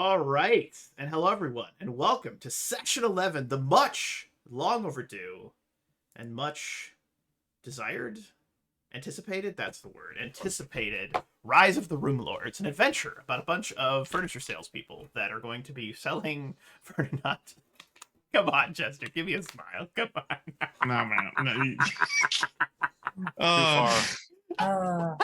All right. And hello, everyone, and welcome to Section 11, the much long overdue and much desired, anticipated, that's the word, anticipated Rise of the Runelords, an adventure about a bunch of furniture salespeople that are going to be selling furniture. Come on, Chester, give me a smile. Come on. No, man. No. Too Uh, far.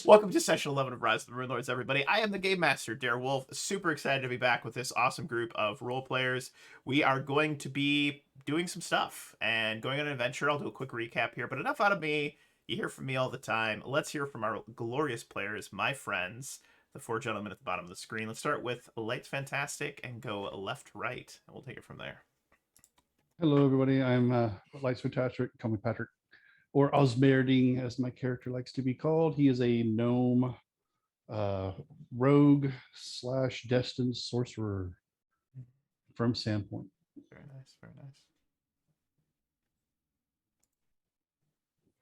Welcome to Session 11 of Rise of the Runelords, everybody. I am the Game Master, Dare Wolf. Super excited to be back with this awesome group of role players. We are going to be doing some stuff and going on an adventure. I'll do a quick recap here, but enough out of me. You hear from me all the time. Let's hear from our glorious players, my friends, the four gentlemen at the bottom of the screen. Let's start with Light's Fantastic and go left to right, and we'll take it from there. Hello, everybody. I'm Lights Fantastic, call me Patrick, or Osmerding, as my character likes to be called. He is a gnome, rogue / destined sorcerer from Sandpoint. Very nice, very nice.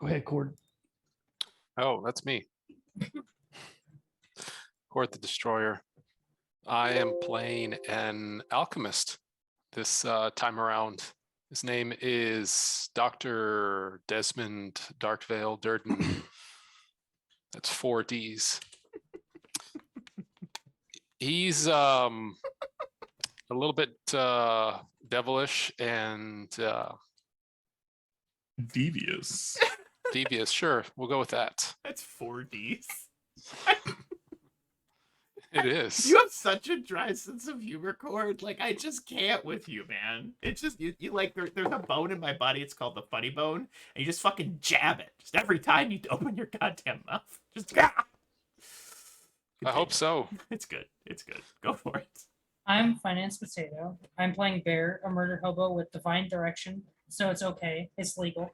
Go ahead, Cord. Oh, that's me. Horde the Destroyer. I am playing an alchemist this time around. His name is Dr. Desmond Darkvale Durden. That's 4 Ds. He's a little bit devilish and devious. devious. Sure, we'll go with that. That's 4Ds. It is. You have such a dry sense of humor, Cord. Like, I just can't with you, man. It's just, you like, there's a bone in my body. It's called the funny bone. And you just fucking jab it. Just every time you open your goddamn mouth. Just, I hope so. It's good. It's good. Go for it. I'm Finance Potato. I'm playing Bear, a murder hobo with divine direction, so it's okay. It's legal.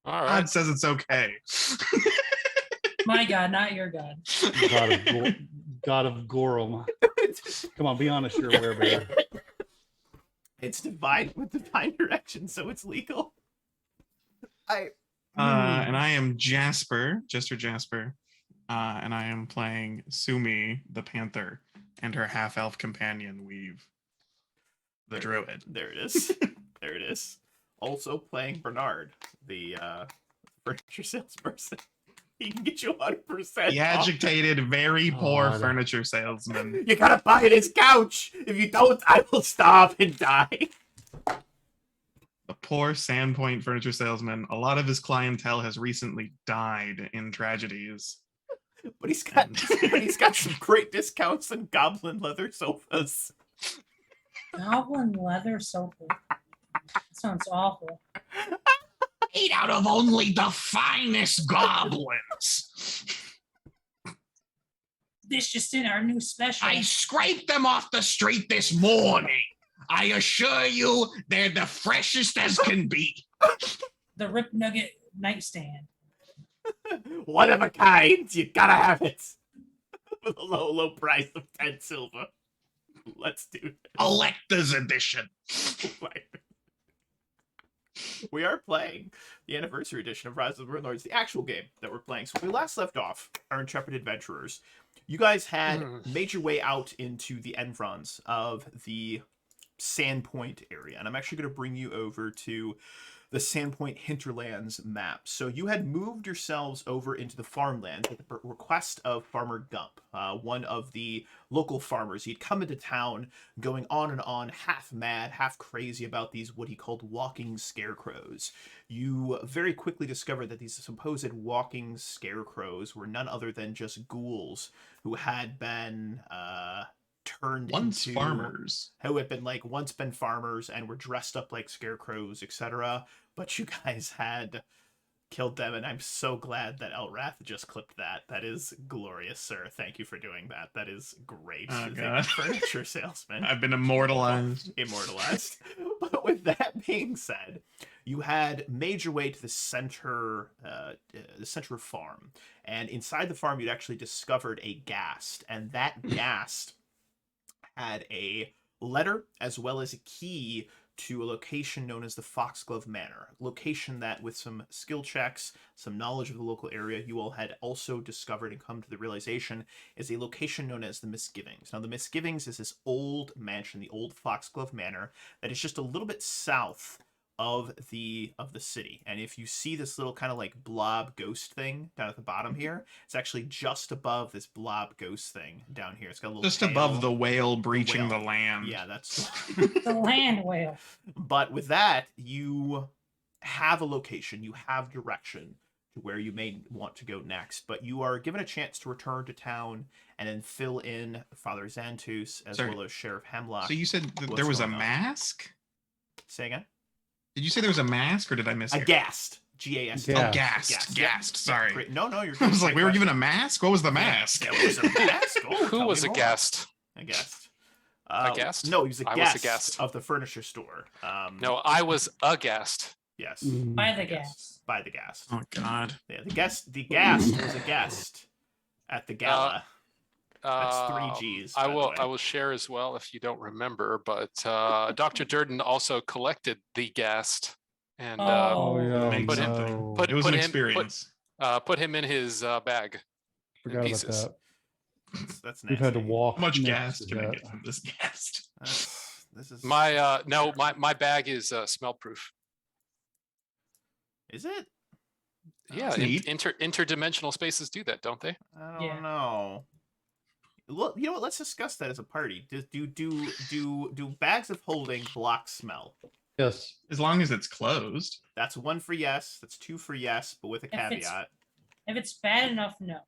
All God right. says it's okay. My God, not your God. God of Gorum. Come on, be honest. You're aware, Bear. It's divine with divine direction, so it's legal. And I am Jasper, Jester Jasper, and I am playing Sumi, the Panther, and her half-elf companion, Weave, the Druid. There it is. There it is. Also playing Bernard, the furniture salesperson. He can get you 100%. The agitated, very poor God. furniture salesman. You gotta buy his couch. If you don't, I will starve and die. The poor Sandpoint furniture salesman. A lot of his clientele has recently died in tragedies. But he's got some great discounts on goblin leather sofas. Goblin leather sofa. That sounds awful. Made out of only the finest goblins. This just in, our new special. I scraped them off the street this morning. I assure you, they're the freshest as can be. The Rip Nugget nightstand. One of a kind. You gotta have it. With a low price of 10 silver. Let's do it. Collector's edition. We are playing the anniversary edition of Rise of the Runelords, the actual game that we're playing. So when we last left off, our intrepid adventurers, you guys had made your way out into the environs of the Sandpoint area. And I'm actually going to bring you over to the Sandpoint Hinterlands map. So you had moved yourselves over into the farmland at the request of Farmer Gump, one of the local farmers. He'd come into town going on and on, half mad, half crazy about these, what he called walking scarecrows. You very quickly discovered that these supposed walking scarecrows were none other than just ghouls who had been turned Once into farmers. who had been like once been farmers and were dressed up like scarecrows, etc. But you guys had killed them, and I'm so glad that Elrath just clipped that. That is glorious, sir. Thank you for doing that. That is great. Oh, Thank you, God. furniture salesman. I've been immortalized. Immortalized. But with that being said, you had made your way to the center farm, and inside the farm, you'd actually discovered a ghast, and that ghast had a letter as well as a key to a location known as the Foxglove Manor. A location that, with some skill checks, some knowledge of the local area, you all had also discovered and come to the realization is a location known as the Misgivings. Now, the Misgivings is this old mansion, the old Foxglove Manor, that is just a little bit south of the city. And if you see this little kind of like blob ghost thing down at the bottom here, it's actually just above this blob ghost thing down here. It's got a little Just tail. above the whale breaching whale. the land. Yeah, that's The land whale. But with that, you have a location, you have direction to where you may want to go next, but you are given a chance to return to town and then fill in Father Xantus as Sorry. well as Sheriff Hemlock. So you said What's there was a going on? mask? Say again? Did you say there was a mask, or did I miss A it? Ghast. G-A-S-T. Oh, Ghast. gassed. Sorry. Great. No, you're I was like, great we were question. given a mask? What was the mask? There was a mask? Oh, Who tell was me a more. guest? A guest. guest? No, he was a I guest, was a guest. of the furniture store. No, I was a guest. Yes. By the Yes. gas. By the guest. Oh, God. Yeah, the guest was a guest at the gala. That's 3 Gs. I by the will. way. I will share as well if you don't remember. But Dr. Durden also collected the guest and Oh, yeah. Makes Put him- no. put- It was an him- experience. put him in his bag. Forgot about pieces. that. That's nasty. We've had to walk. How much next gas to can I that. get from this guest? This is My bag is smell proof. Is it? Yeah, That's neat. interdimensional spaces do that, don't they? I don't Yeah. know. Look, you know what? Let's discuss that as a party. Do bags of holding block smell? Yes. As long as it's closed. That's 1 for yes. That's 2 for yes, but with a If it's- caveat. If it's bad enough, no.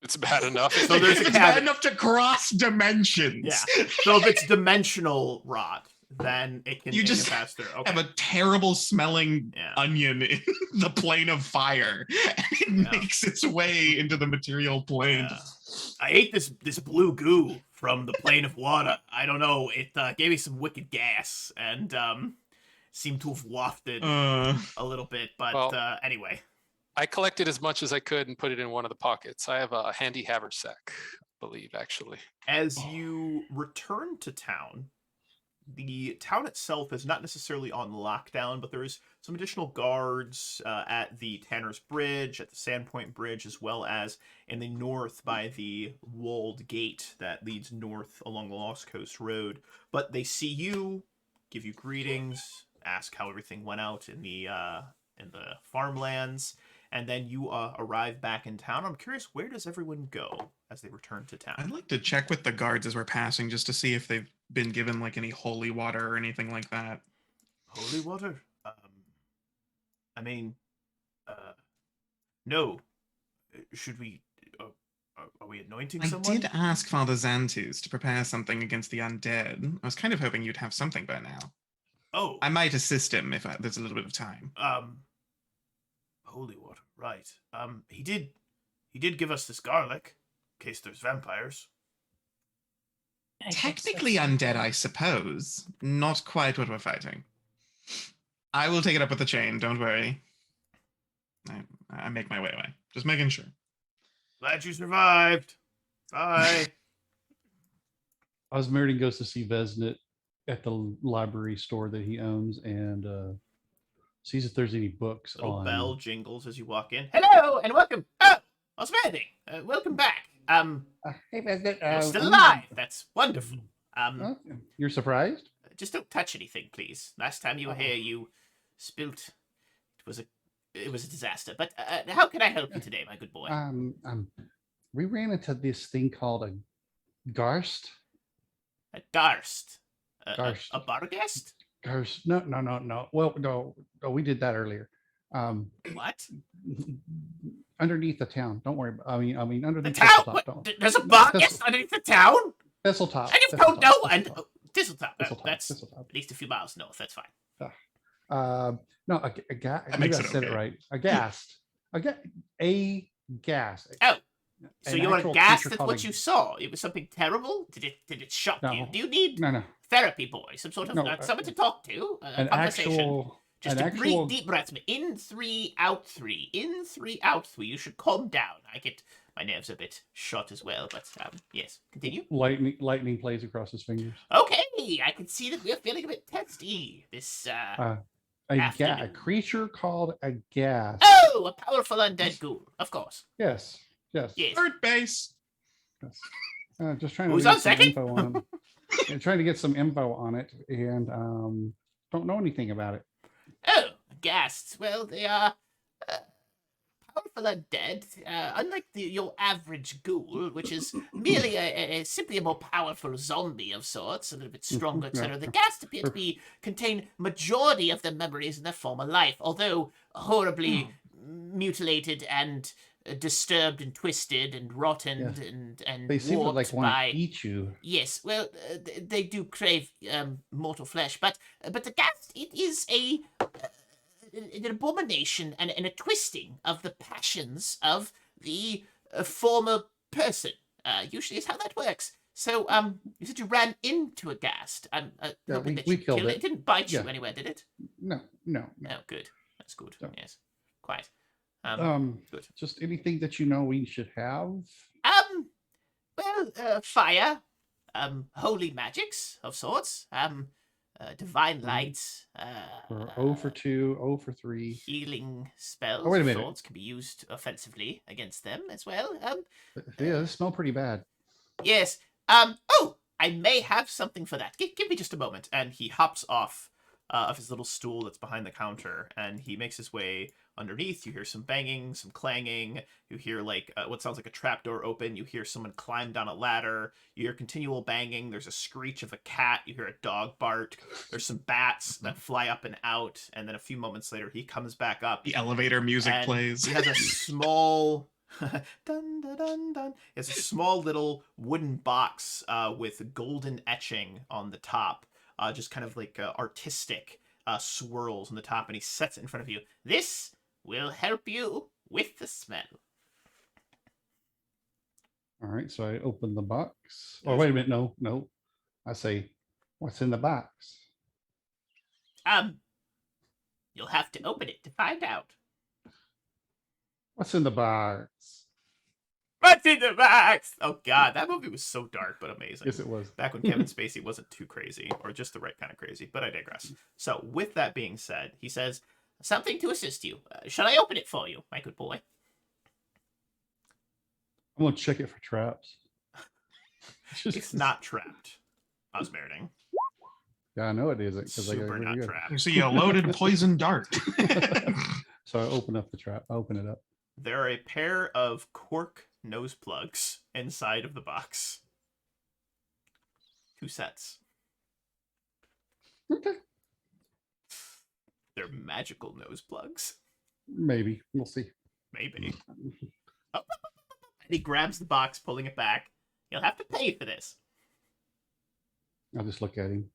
It's bad enough. So there's a it's caveat. bad enough to cross dimensions. Yeah. So if it's dimensional rot, then it can, You it just can pass through. Okay. Have a terrible smelling Yeah. onion in the plane of fire, and it Yeah. makes its way into the material plane. Yeah. I ate this blue goo from the plane of water. I don't know. It gave me some wicked gas and seemed to have wafted a little bit. But Well- anyway, I collected as much as I could and put it in one of the pockets. I have a handy haversack, I believe, actually. as you return to town, the town itself is not necessarily on lockdown, but there is some additional guards at the Tanner's Bridge, at the Sandpoint Bridge, as well as in the north by the walled gate that leads north along the Lost Coast Road. But they see you, give you greetings, ask how everything went out in the farmlands, and then you arrive back in town. I'm curious, where does everyone go as they return to town? I'd like to check with the guards as we're passing, just to see if they've been given like any holy water or anything like that. Holy water? I mean, no. Should we? Are we anointing I someone? did ask Father Xantus to prepare something against the undead. I was kind of hoping you'd have something by now. Oh, I might assist him if there's a little bit of time. holy water, right? He did give us this garlic, in case there's vampires. I guess Technically that's- undead, I suppose. Not quite what we're fighting. I will take it up with the chain, don't worry. I make my way away. Just making sure. Glad you survived. Bye. Osmerian goes to see Vesnit at the library store that he owns and sees if there's any books Little on. bell jingles as you walk in. Hello and welcome. Oh, Osmanding. Welcome back. Hey, Vesnit. You're still alive. That's wonderful. You're surprised? Just don't touch anything, please. Last time you were here, you spilt. It was a disaster. But how can I help you today, my good boy? We ran into this thing called a Garst. A Garst. Garst. A Barghest? Garst. No. Well, no, we did that earlier. What? Underneath the town. Don't worry. I mean, The underneath town? Thistletop. What? Don't. There's a Barghest underneath the town? Thistletop. I just don't know. And Thistletop. Thistletop. That's Thistletop. at least a few miles north. That's fine. No, a gas. That Maybe makes I it said it okay. right. A gas. A gas. Oh. So An you were actual aghast creature at called what a- you saw? It was something terrible? Did it shock you? No. Do you need No. therapy, boy? Some sort of No, someone to talk to? A An conversation? actual. Just an to breathe actual. deep breaths. In 3, out 3. In 3, out 3. You should calm down. I get my nerves a bit shot as well, but yes, continue. Lightning plays across his fingers. Okay, Hey, I can see that we're feeling a bit testy. This A Afternoon. creature called a gas. Oh, a powerful undead ghoul, of course. Yes. Yes. Yes. Third base. Yes. Just trying to Who's get on some second? info on him. Yeah, trying to get some info on it, and don't know anything about it. Oh, ghasts. Well, they are powerful undead. Unlike your average ghoul, which is merely simply a more powerful zombie of sorts, a little bit stronger, etc. The ghasts appear to contain majority of their memories in their former life, although horribly mutilated and disturbed and twisted and rotten and They seem to warped like want by to eat you. Yes, well, they do crave mortal flesh, but the ghast, it is an abomination and a twisting of the passions of the former person. Usually is how that works. So, you said you ran into a ghast. I'm Yeah, hoping we that you killed killed it. it. It didn't bite Yeah. you anywhere, did it? No. Oh, good. That's good. No. Yes, quite. Good. Just anything that you know we should have. Well, fire, holy magics of sorts, divine light, We're 0 for 2, 0 for 3. healing spells Oh, wait a of minute. sorts can be used offensively against them as well. Yeah, they smell pretty bad. Yes. Oh, I may have something for that. Give me just a moment. And he hops off of his little stool that's behind the counter, and he makes his way underneath. You hear some banging, some clanging. You hear like what sounds like a trapdoor open. You hear someone climb down a ladder. You hear continual banging. There's a screech of a cat. You hear a dog bark. There's some bats that fly up and out. And then a few moments later, he comes back up. The elevator music and plays. He has a small dun, dun, dun, dun. It's a small little wooden box with golden etching on the top, just kind of like artistic swirls on the top, and he sets it in front of you. This will help you with the smell. All right, so I open the box. Oh, wait a minute. No. I say, what's in the box? You'll have to open it to find out. What's in the box? What's in the box? Oh God, that movie was so dark but amazing. Yes, it was. Back when Kevin Spacey wasn't too crazy, or just the right kind of crazy, but I digress. So, with that being said, he says, something to assist you. Shall I open it for you, my good boy? I'm gonna check it for traps. It's not trapped, Osmerding. Yeah, I know it isn't. Super not You trapped. see a loaded poison dart. So I open up the trap. I open it up. There are a pair of cork nose plugs inside of the box. 2 sets. Okay. They're magical nose plugs. Maybe. We'll see. Maybe. Oh. And he grabs the box, pulling it back. You'll have to pay for this. I'll just look at him.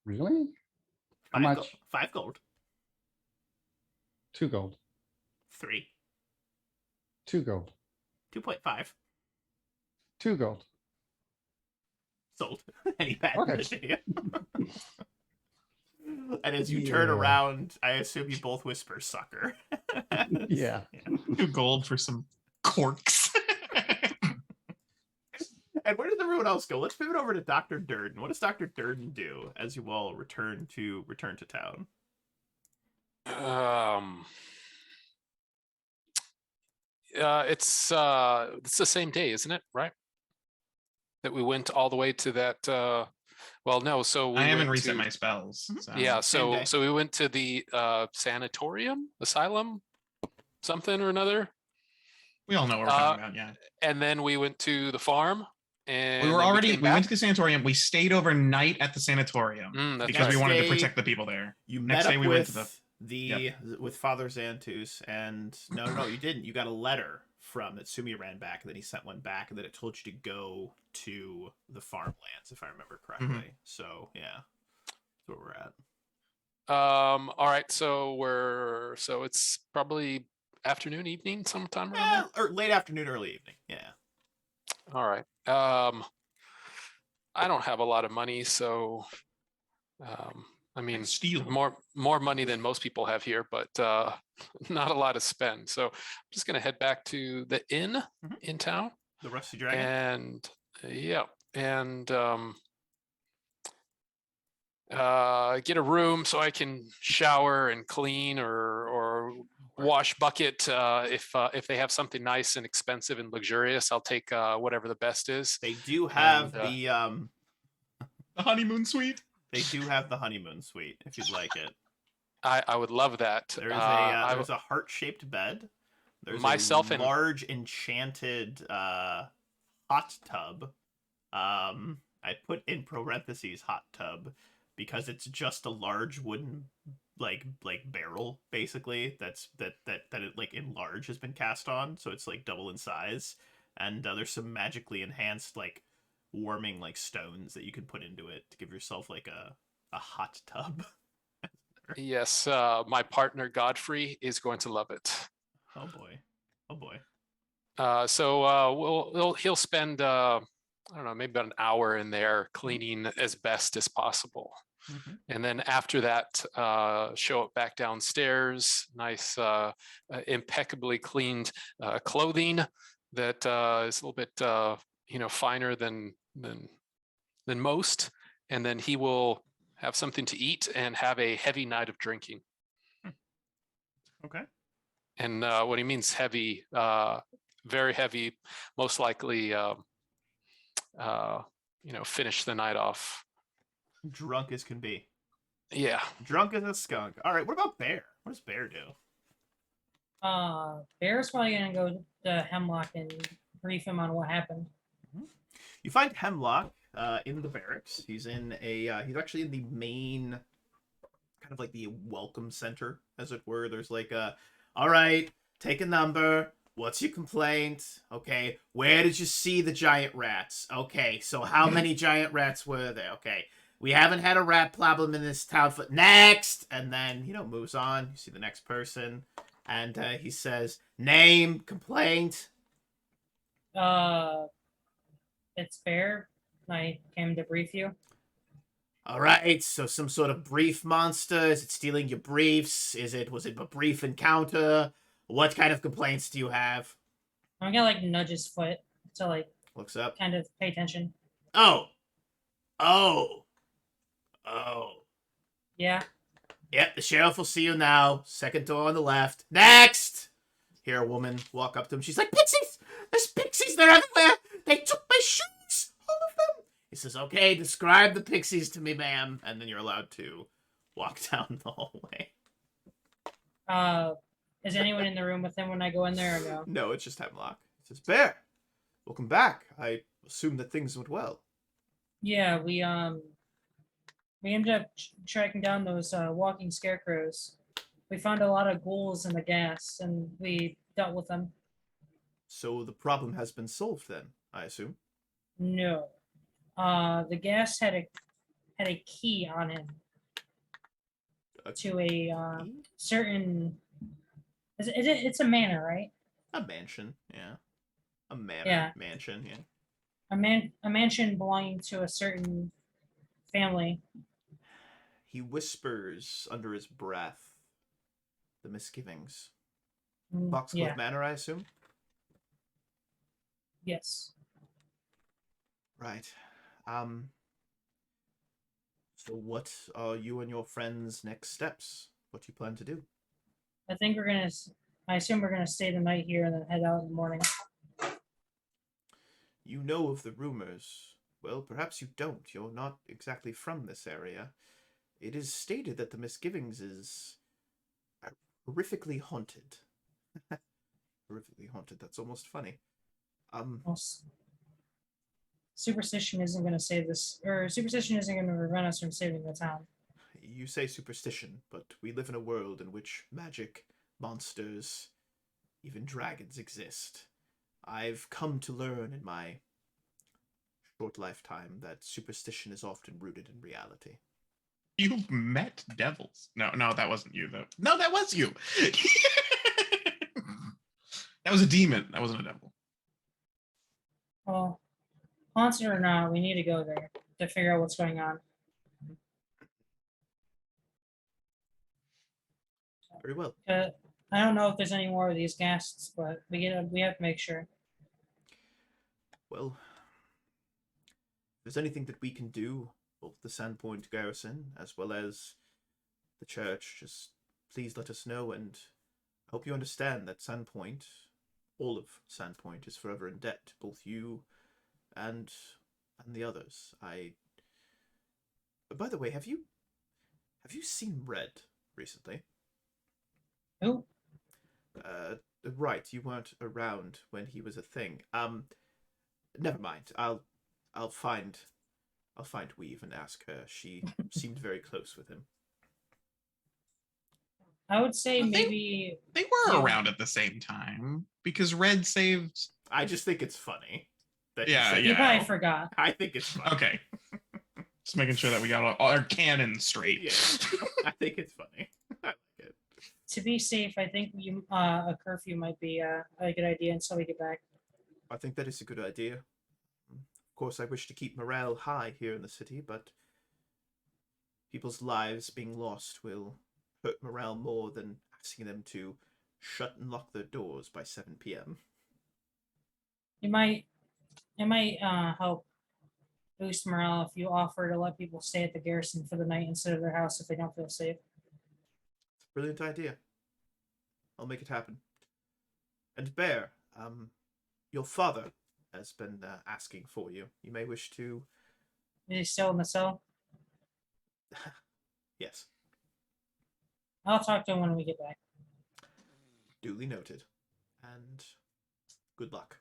Really? How much? 5 gold. 2 gold. 3. 2 gold. 2.5. 2 gold. Sold. And he passes Okay. it to you. And as you turn around, I assume you both whisper sucker. Yeah. 2 gold for some corks. And where did everyone else go? Let's pivot over to Dr. Durden. What does Dr. Durden do as you all return to town? It's the same day, isn't it? Right? That we went all the way to that. Well, no. So we I haven't went reset to, my spells. So. Yeah. Same day. So we went to the sanatorium, asylum, something or another, We all know what we're talking about, yeah. and then we went to the farm. And We were then already, came we went back. to the sanatorium. We stayed overnight at the sanatorium That's because we right. wanted to Next protect the people there. You Next met day up we went with to with Father Xantus, and no, you didn't. You got a letter from that Sumi ran back, and then he sent one back, and then it told you to go to the farmlands, if I remember correctly. So yeah, that's where we're at. All right. So it's probably afternoon, evening, sometime around there. Or late afternoon, early evening. Yeah. All right. I don't have a lot of money, so I mean, Steal 'em. more money than most people have here, but not a lot to spend. So I'm just gonna head back to the inn Mhm. in town, The Rusty Dragon. and and get a room so I can shower and clean or wash bucket. If they have something nice and expensive and luxurious, I'll take whatever the best is. They do have And, The honeymoon suite. they do have the honeymoon suite if you'd like it. I would love that. There's a heart-shaped bed. There's Myself a and- large enchanted hot tub. I put in parentheses hot tub because it's just a large wooden like barrel basically that it like in large has been cast on, so it's like double in size. And there's some magically enhanced like warming like stones that you can put into it to give yourself like a hot tub. Yes, my partner Godfrey is going to love it. Oh boy. Oh boy. So he'll spend I don't know, maybe about an hour in there cleaning as best as possible. Mhm. And then after that, show up back downstairs, nice, impeccably cleaned clothing that is a little bit, finer than most. And then he will have something to eat and have a heavy night of drinking. Okay. And what he means heavy, very heavy, most likely, finish the night off. Drunk as can be. Yeah. Drunk as a skunk. All right. What about Bear? What does Bear do? Bear's probably gonna go to Hemlock and brief him on what happened. You find Hemlock in the barracks. He's in a. He's actually in the main, kind of like the welcome center, as it were. There's like a. All right, take a number. What's your complaint? Okay, where did you see the giant rats? Okay, so how many giant rats were there? Okay, we haven't had a rat problem in this town for next. And then moves on. You see the next person, and he says name, complaint. It's Bear. I came to brief you. All right, so some sort of brief monster. Is it stealing your briefs? Was it a brief encounter? What kind of complaints do you have? I'm gonna like nudge his foot to like Looks up. kind of pay attention. Oh. Yeah. Yep, the sheriff will see you now. Second door on the left. Next! Hear a woman walk up to him. She's like, Pixies! There's pixies! They're everywhere! They took my shoes! All of them! He says, okay, describe the pixies to me, ma'am. And then you're allowed to walk down the hallway. Is anyone in the room with him when I go in there or no? No, it's just Hemlock. He says, Bear, welcome back. I assume that things went well. Yeah, we ended up tracking down those walking scarecrows. We found a lot of ghouls in the gas, and we dealt with them. So the problem has been solved then, I assume. No, the gas had a key on him to a certain. It's a manor, right? A mansion, yeah. A manor, Yeah. mansion, yeah. A mansion belonging to a certain family. He whispers under his breath the misgivings. Mm, Foxglove yeah. Manor, I assume? Yes. Right. So what are you and your friends' next steps? What do you plan to do? I think I assume we're gonna stay the night here and then head out in the morning. You know of the rumors. Well, perhaps you don't. You're not exactly from this area. It is stated that the Misgivings is horrifically haunted. Horrifically haunted. That's almost funny. Well, superstition isn't gonna save this, or superstition isn't gonna prevent us from saving the town. You say superstition, but we live in a world in which magic, monsters, even dragons exist. I've come to learn in my short lifetime that superstition is often rooted in reality. You've met devils. No, that wasn't you, though. No, that was you. That was a demon. That wasn't a devil. Well, haunted or not, we need to go there to figure out what's going on. Very well. I don't know if there's any more of these guests, but we have to make sure. Well, if there's anything that we can do, both the Sandpoint garrison as well as the church, just please let us know, and I hope you understand that Sandpoint, all of Sandpoint, is forever in debt to both you and the others. By the way, have you seen Red recently? Who? Right, you weren't around when he was a thing. Never mind. I'll find Weave and ask her. She seemed very close with him. I would say I think- maybe They were Yeah. around at the same time because Red saved. I just think it's funny. That Yeah, said you that. probably forgot. I think it's funny. Okay. Just making sure that we got all our canon straight. Yeah, I think it's funny. I like it. To be safe, I think a curfew might be a good idea until we get back. I think that is a good idea. Of course, I wish to keep morale high here in the city, but people's lives being lost will hurt morale more than asking them to shut and lock their doors by 7 p.m. It might help boost morale if you offer to let people stay at the garrison for the night instead of their house if they don't feel safe. It's a brilliant idea. I'll make it happen. And Bear, your father has been asking for you. You may wish to... Is he still in the cell? Yes, I'll talk to him when we get back. duly noted. And good luck.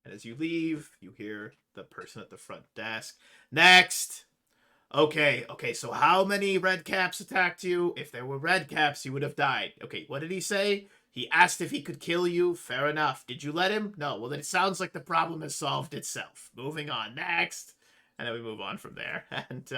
And as you leave, you hear the person at the front desk. Next! Okay, so how many red caps attacked you? If there were red caps, you would have died. Okay, what did he say? He asked if he could kill you. Fair enough. Did you let him? No. Well, then it sounds like the problem has solved itself. Moving on. Next. And then we move on from there. And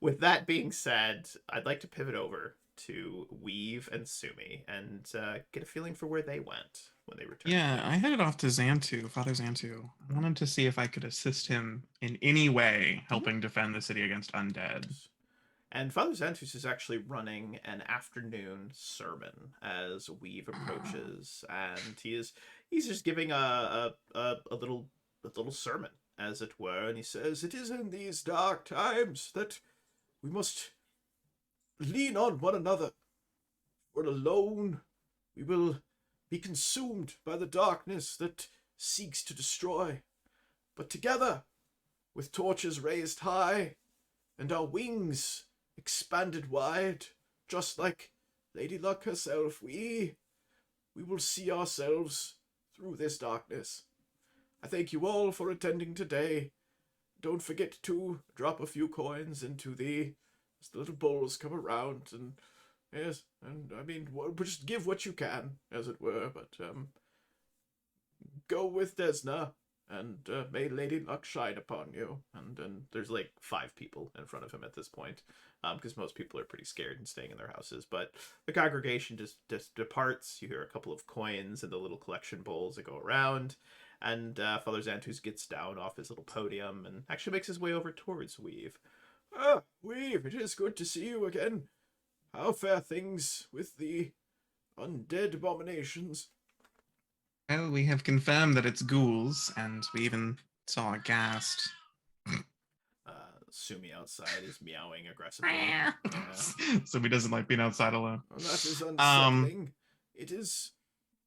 with that being said, I'd like to pivot over to Weave and Sumi and get a feeling for where they went when they returned. Yeah, I headed off to Xantu, Father Xantu. I wanted to see if I could assist him in any way helping defend the city against undead. And Father Xantus is actually running an afternoon sermon as Weave approaches, and he's just giving a little sermon, as it were, and he says, "It is in these dark times that we must lean on one another. For alone, we will be consumed by the darkness that seeks to destroy. But together, with torches raised high, and our wings expanded wide, just like Lady Luck herself, we will see ourselves through this darkness. I thank you all for attending today. Don't forget to drop a few coins into the little bowls come around, and yes, and I mean, just give what you can, as it were, but go with Desna, and may Lady Luck shine upon you." And there's like 5 people in front of him at this point, because most people are pretty scared and staying in their houses. But the congregation just departs. You hear a couple of coins in the little collection bowls that go around, and Father Xantus gets down off his little podium and actually makes his way over towards Weave. "Ah, Weave, it is good to see you again. How fare things with the undead abominations?" Well, we have confirmed that it's ghouls, and we even saw a ghast. Sumi outside is meowing aggressively. Yeah. So he doesn't like being outside alone. Well, that is unsettling. It is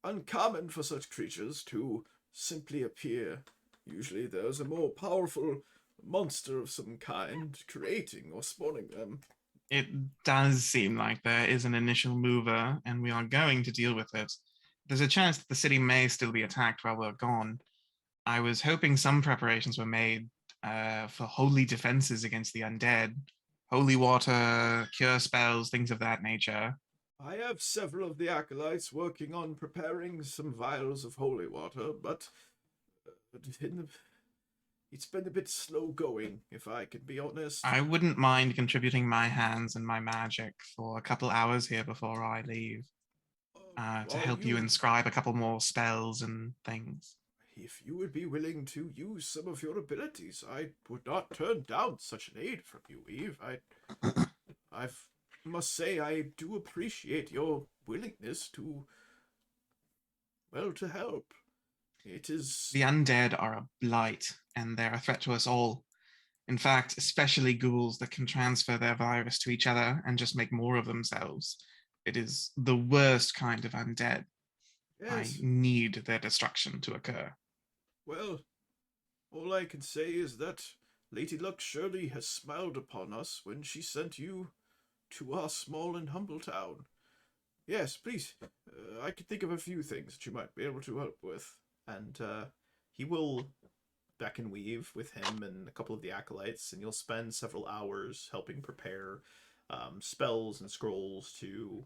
uncommon for such creatures to simply appear. Usually there's a more powerful monster of some kind creating or spawning them. It does seem like there is an initial mover, and we are going to deal with it. There's a chance that the city may still be attacked while we're gone. I was hoping some preparations were made for holy defenses against the undead. Holy water, cure spells, things of that nature. I have several of the acolytes working on preparing some vials of holy water, but it's been a bit slow going, if I can be honest. I wouldn't mind contributing my hands and my magic for a couple hours here before I leave. To help you inscribe a couple more spells and things. If you would be willing to use some of your abilities, I would not turn down such an aid from you, Eve. I must say I do appreciate your willingness to, well, to help. It is... The undead are a blight, and they're a threat to us all. In fact, especially ghouls that can transfer their virus to each other and just make more of themselves. It is the worst kind of undead. I Yes. need their destruction to occur. Well, all I can say is that Lady Luck surely has smiled upon us when she sent you to our small and humble town. Yes, please. I could think of a few things that you might be able to help with. And he will beckon weave with him and a couple of the acolytes, and you'll spend several hours helping prepare spells and scrolls to,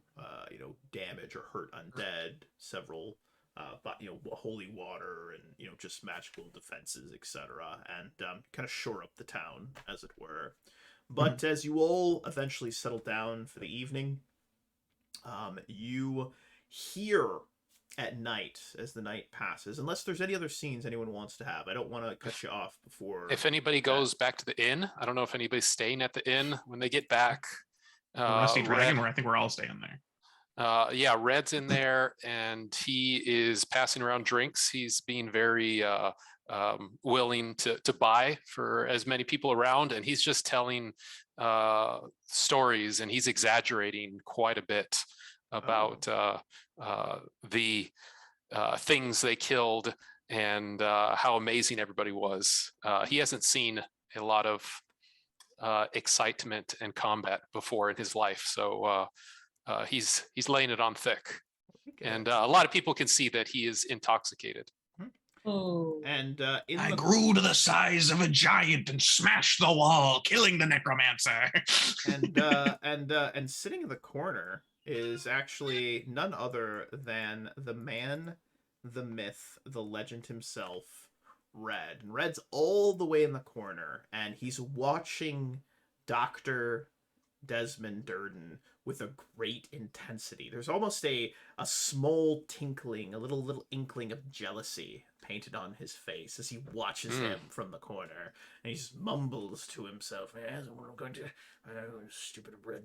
damage or hurt undead. Several, holy water and just magical defenses, etc. And kind of shore up the town, as it were. But as you all eventually settle down for the evening, you hear at night as the night passes, unless there's any other scenes anyone wants to have. I don't want to cut you off before. If anybody goes back to the inn, I don't know if anybody's staying at the inn when they get back. The Rusty Dragon, Red- where I think we're all staying there. yeah, Red's in there, and he is passing around drinks. He's being very willing to buy for as many people around, and he's just telling stories, and he's exaggerating quite a bit about the things they killed and how amazing everybody was. He hasn't seen a lot of excitement and combat before in his life, so he's laying it on thick. And a lot of people can see that he is intoxicated. Oh. And I grew to the size of a giant and smashed the wall, killing the necromancer. and sitting in the corner is actually none other than the man, the myth, the legend himself, Red. And Red's all the way in the corner, and he's watching Dr. Desmond Durden with a great intensity. There's almost a small tinkling, a little inkling of jealousy painted on his face as he watches him from the corner, and he just mumbles to himself, "Yes, I'm going to, stupid red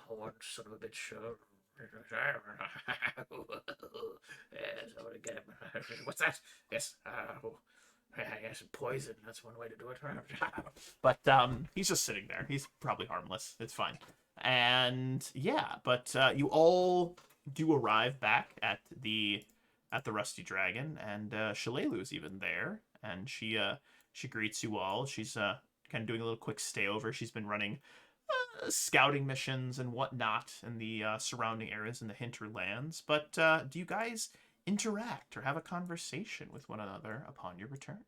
horn son of a bitch." Yes, I want to get him. What's that? Yes, yes, poison. That's one way to do it. But he's just sitting there. He's probably harmless. It's fine. And yeah, but you all do arrive back at the Rusty Dragon, and Shalalu's even there, and she greets you all. She's kind of doing a little quick stay over. She's been running scouting missions and whatnot in the surrounding areas in the hinterlands. But do you guys interact or have a conversation with one another upon your return?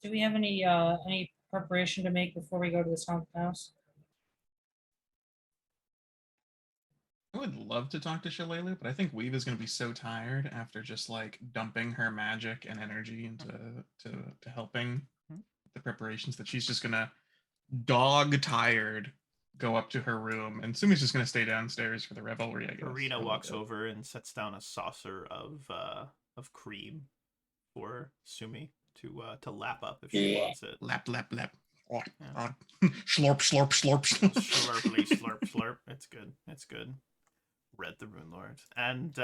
Do we have any preparation to make before we go to this haunted house? I would love to talk to Shalalu, but I think Weave is going to be so tired after just like dumping her magic and energy into to helping the preparations that she's just going to dog tired go up to her room, and Sumi's just going to stay downstairs for the revelry, I guess. Karina walks over and sets down a saucer of cream for Sumi to lap up if she wants it. Lap. Oh, Yeah. Slurp. Slurply, slurp, slurp. It's good. It's good. Red the Runelords. And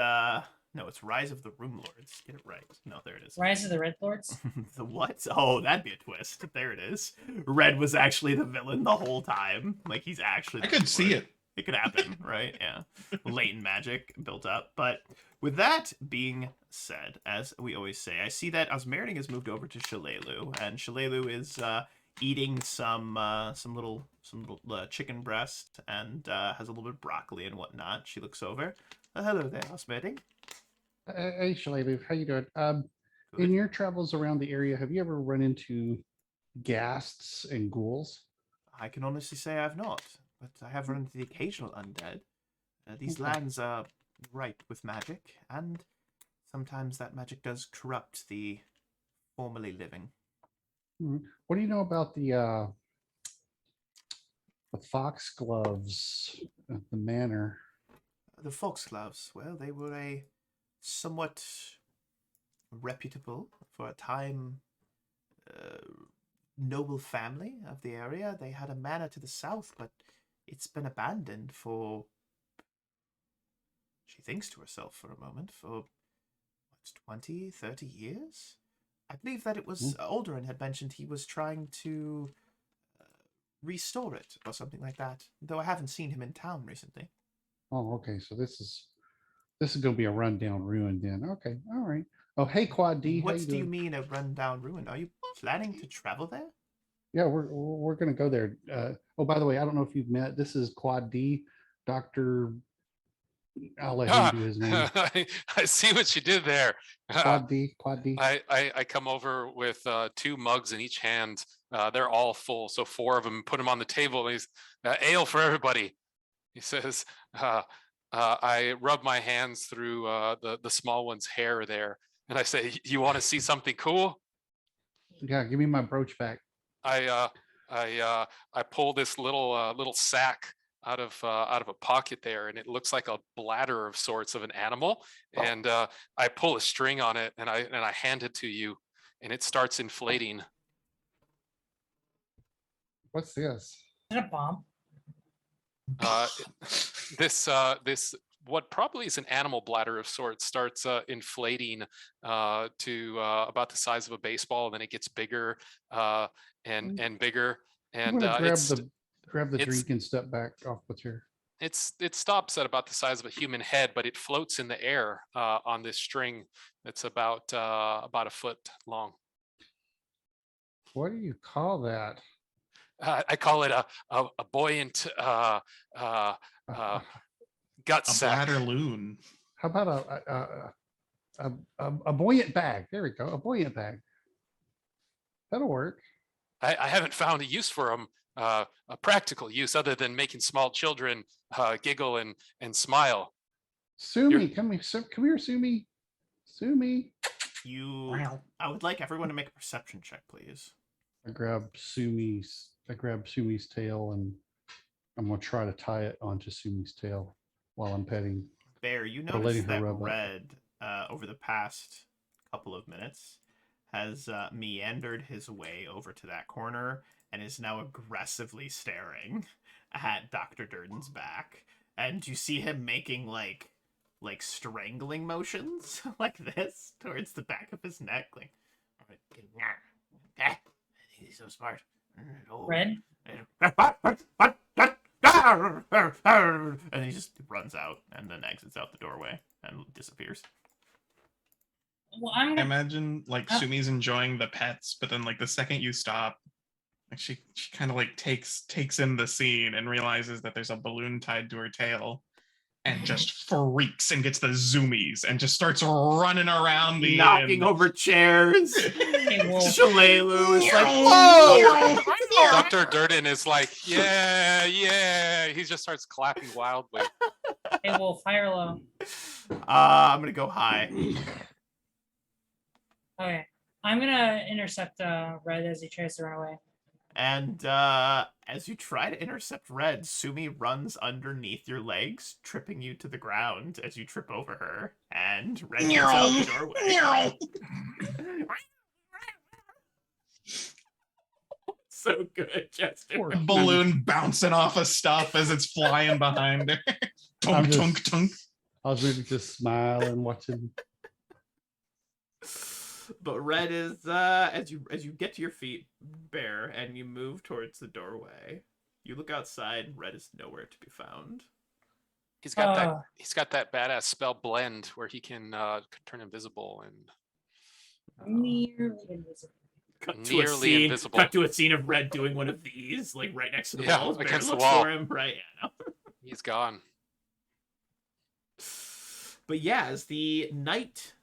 no, it's Rise of the Runelords. Get it right. No, there it is. Rise of the Red Lords? The what? Oh, that'd be a twist. There it is. Red was actually the villain the whole time. Like, he's actually I could see it. It could happen, right? Yeah. Latent magic built up. But with that being said, as we always say, I see that Osmeriting has moved over to Shalalu, and Shalalu is eating some little chicken breast and has a little bit of broccoli and whatnot. She looks over. Hello there, Osmeriting. Hey, Shalalu, how you doing? In your travels around the area, have you ever run into ghasts and ghouls? I can honestly say I've not, but I have run into the occasional undead. These lands are ripe with magic, and sometimes that magic does corrupt the formerly living. What do you know about the foxgloves at the manor? The Foxgloves, well, they were a somewhat reputable, for a time, noble family of the area. They had a manor to the south, but it's been abandoned for, she thinks to herself for a moment, for what, 20, 30 years? I believe that it was Alderin had mentioned he was trying to restore it or something like that, though I haven't seen him in town recently. Oh, okay. So this is going to be a rundown ruin then. Okay, all right. Oh, hey, Quad D, how What you do you doing? mean a rundown ruin? Are you planning to travel there? Yeah, we're going to go there. Oh, by the way, I don't know if you've met. This is Quad D, Doctor. I'll let him Ah, do his name. I see what you did there. Quad D, Quad D. I come over with 2 mugs in each hand. They're all full, so 4 of them. Put them on the table. And he's ale for everybody. He says, I rub my hands through the small one's hair there, and I say, "You want to see something cool?" Yeah, give me my brooch back. I uh, I pull this little sack out of a pocket there, and it looks like a bladder of sorts of an animal. And I pull a string on it, and I hand it to you, and it starts inflating. What's this? Is it a bomb? Uh, this what probably is an animal bladder of sorts starts inflating to about the size of a baseball, and then it gets bigger and bigger, I'm and gonna grab the it's drink and step back off the chair. it stops at about the size of a human head, but it floats in the air on this string that's about a foot long. What do you call that? I call it a buoyant Uh, gut A sack. bladder loon. how about a buoyant bag? There we go. A buoyant bag. That'll work. I haven't found a use for them, a practical use other than making small children giggle and smile. Sumi, come here, Sumi. Sumi. I would like everyone to make a perception check, please. I grab Sumi's tail and I'm gonna try to tie it onto Sumi's tail while I'm petting. Bear, you Or letting notice her that rub up. Red, over the past couple of minutes, has meandered his way over to that corner and is now aggressively staring at Dr. Durden's back. And you see him making like strangling motions like this towards the back of his neck, like, he's so smart. Red? And he just runs out and then exits out the doorway and disappears. Well, I'm I gonna. imagine like Sumi's enjoying the pets, but then like the second you stop, like she kind of like takes in the scene and realizes that there's a balloon tied to her tail, and just freaks and gets the zoomies and just starts running around the knocking inn. over chairs. Hey, Wolf. Shalelu is like, whoa! Dr. Durden is like, yeah. He just starts clapping wildly. Hey, Wolf, high or low? I'm gonna go high. Okay. I'm gonna intercept Red as he tries to run away. And as you try to intercept Red, Sumi runs underneath your legs, tripping you to the ground as you trip over her. And Red gets out the doorway. So good, Chester. Poor A balloon bouncing off of stuff as it's flying behind her. Tunk, tunk, tunk. I was really just smiling, watching. But Red is as you get to your feet, Bear, and you move towards the doorway. You look outside. Red is nowhere to be found. He's got that badass spell blend where he can turn invisible and Nearly invisible. nearly invisible. Cut to a scene of Red doing one of these, like right next to the wall. Bear against the looks wall. for him, right? Yeah, no. He's gone. But yeah, as the night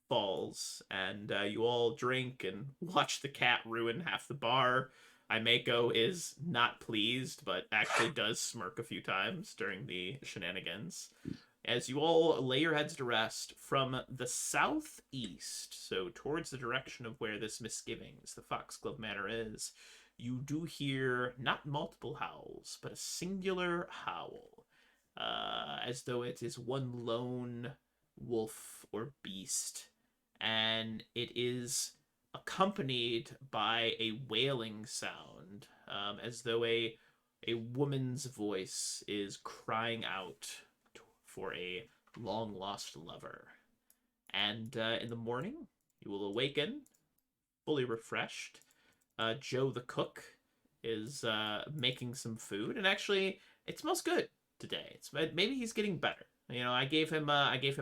falls and you all drink and watch the cat ruin half the bar, Imeko is not pleased, but actually does smirk a few times during the shenanigans. As you all lay your heads to rest, from the southeast, so towards the direction of where this Misgivings, the Foxglove Manor is, you do hear not multiple howls, but a singular howl, as though it is one lone wolf or beast, and it is accompanied by a wailing sound, as though a a woman's voice is crying out for a long lost lover. And in the morning, you will awaken fully refreshed. Joe the cook is making some food, and actually, it smells good today. It's maybe he's getting better. You know, I gave him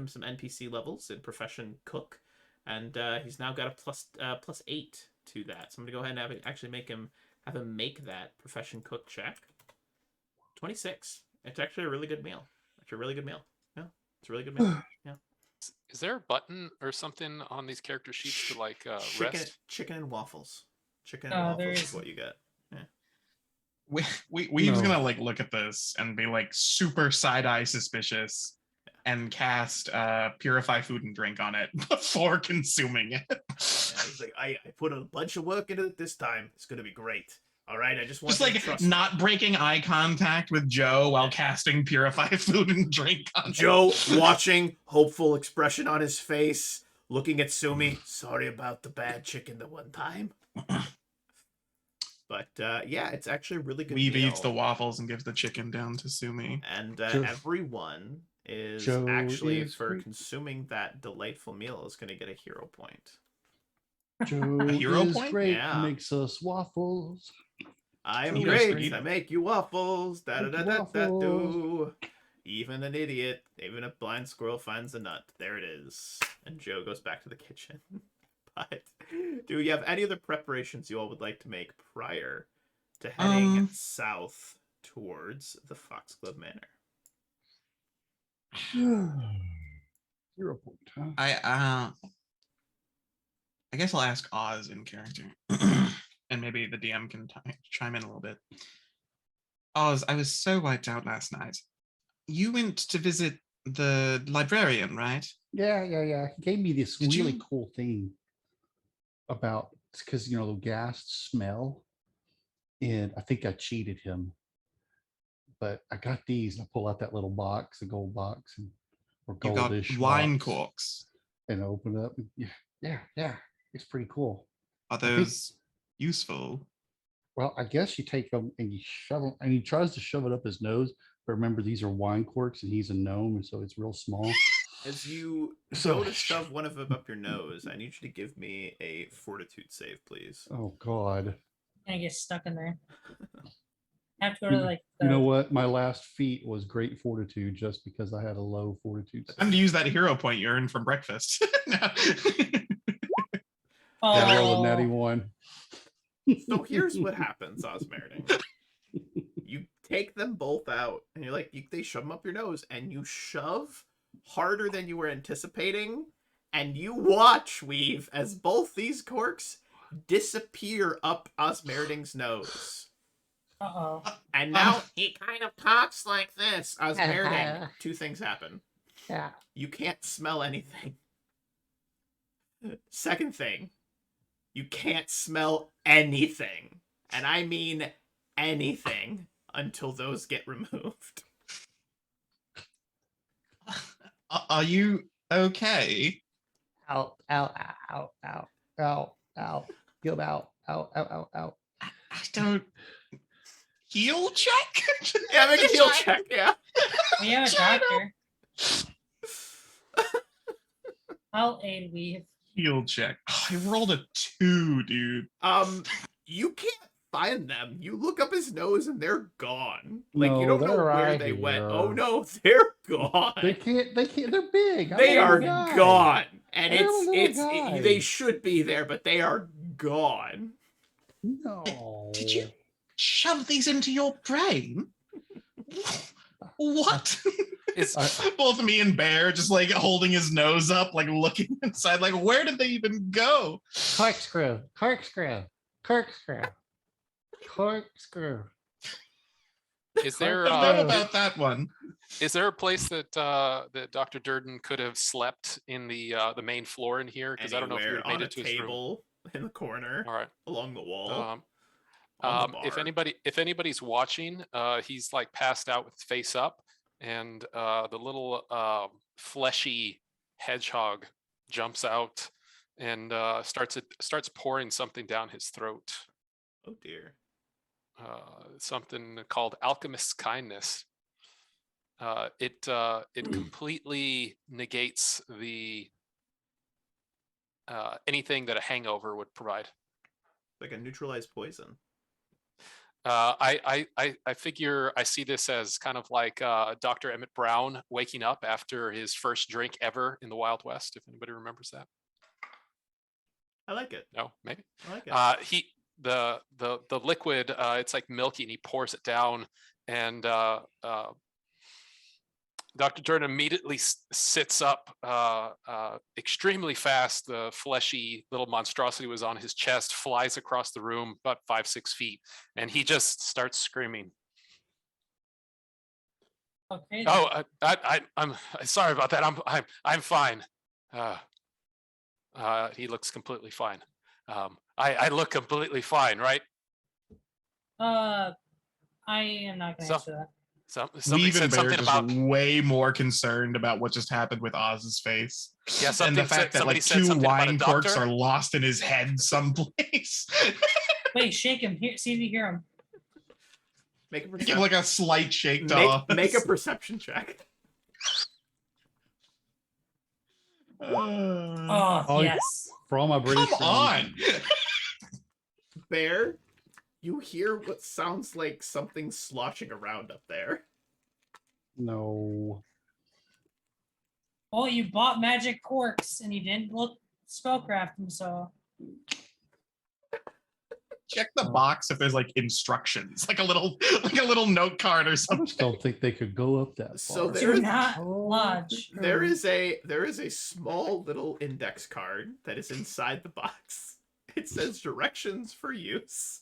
some NPC levels in profession cook, and he's now got a plus 8 to that. So I'm gonna go ahead and have him make that profession cook check. 26. It's actually a really good meal. It's a really good meal. Yeah, it's a really good meal. Yeah. Is there a button or something on these character sheets to like rest? Chicken and waffles. Chicken and waffles is what you get. Yeah. Weave's gonna like look at this and be like super side-eye suspicious and cast purify food and drink on it before consuming it. Yeah, it's like, I put a bunch of work into it this time. It's gonna be great. All right, I just want just like not breaking eye contact with Joe while casting purify food and drink on Joe watching, hopeful expression on his face, looking at Sumi. Sorry about the bad chicken the one time. But yeah, it's actually a really good Weave meal. eats the waffles and gives the chicken down to Sumi. And everyone is actually, for consuming that delightful meal, is going to get a hero point. Joe A hero is point? great, Yeah. makes us waffles. I am Joe is great. great. I make you waffles. Da da Make da you da da waffles. do. Even an idiot, even a blind squirrel finds a nut. There it is. And Joe goes back to the kitchen. But do you have any other preparations you all would like to make prior to heading south towards the Foxglove Manor? Hero point, huh? I guess I'll ask Oz in character, and maybe the DM can chime in a little bit. Oz, I was so wiped out last night. You went to visit the librarian, right? Yeah. He gave me this Did really you- cool thing about, because the gas smell, and I think I cheated him. But I got these, and I pull out that little box, the gold box, or You got goldish wine box, corks. and open it up. And yeah, it's pretty cool. Are think- those useful? Well, I guess you take them and you shove them, and he tries to shove it up his nose. But remember, these are wine corks, and he's a gnome, and so it's real small. As you So- go to shove one of them up your nose, I need you to give me a fortitude save, please. Oh God! And I get stuck in there. I have to go to like You know the- what? My last feat was great fortitude, just because I had a low fortitude. Time to use that hero point you earned from breakfast. No. Yeah, I rolled a natty Oh, one. So here's what happens, Osmerding. You take them both out, and you're like, they shove them up your nose, and you shove harder than you were anticipating, and you watch, Weave, as both these corks disappear up Osmerding's nose. uh-oh. And now he kind of talks like this. Osmerding, two things happen. Yeah. You can't smell anything. Second thing, you can't smell anything. And I mean anything until those get removed. Are you okay? Ow, ow, ow, ow, ow, ow. Go out. Ow, ow, ow, ow. I don't. Heal check? Yeah, make a heal Giant- check, yeah. We have a China. doctor. I'll aid Weave. Heal check. Oh, I rolled a 2, dude. You can't find them. You look up his nose and they're gone. Like, you don't know they're where right they went. here. Oh no, they're gone. They can't. They're big. I'm They a are little guy. gone. And I'm a little guy. they should be there, but they are gone. No. Did you shove these into your brain? What? It's Both me and Bear just like holding his nose up, like looking inside, like where did they even go? Corkscrew. Corkscrew. Corkscrew. Corkscrew. is there I don't know about that one. is there a place that that Dr. Durden could have slept in the main floor in here? Because I don't know if he would Anywhere have made on it to a his room. table in the corner, All right. along the wall. Um, on the if bar. anybody's watching, he's like passed out with his face up, and the little fleshy hedgehog jumps out and starts pouring something down his throat. Oh dear. something called Alchemist's Kindness. It completely negates the anything that a hangover would provide. Like a neutralized poison. I figure I see this as kind of like Dr. Emmett Brown waking up after his first drink ever in the Wild West. If anybody remembers that. I like it. No, maybe. I like it. The liquid, it's like milky, and he pours it down, and Dr. Dern immediately sits up extremely fast. The fleshy little monstrosity was on his chest, flies across the room about 5-6 feet, and he just starts screaming. Okay. Oh, I'm sorry about that. I'm fine. He looks completely fine. I look completely fine, right? I am not gonna answer that. Somebody Weave said and Bear something just about way more concerned about what just happened with Oz's face. yeah, And the fact that somebody like said 2 something about a wine corks doctor. are lost in his head someplace. Wait, shake him. Here, see if you hear him. Make a Give perception. like a slight shake to Oz. Make a perception check. Oh, Oh, yes. For all my British Come on. Bear, you hear what sounds like something sloshing around up there. No. Oh, you bought magic corks and you didn't look spellcraft them, so Check the box if there's like instructions, like a little note card or I something. just don't think they could go up that far. So do there is not lodge. there is a small little index card that is inside the box. It says directions for use.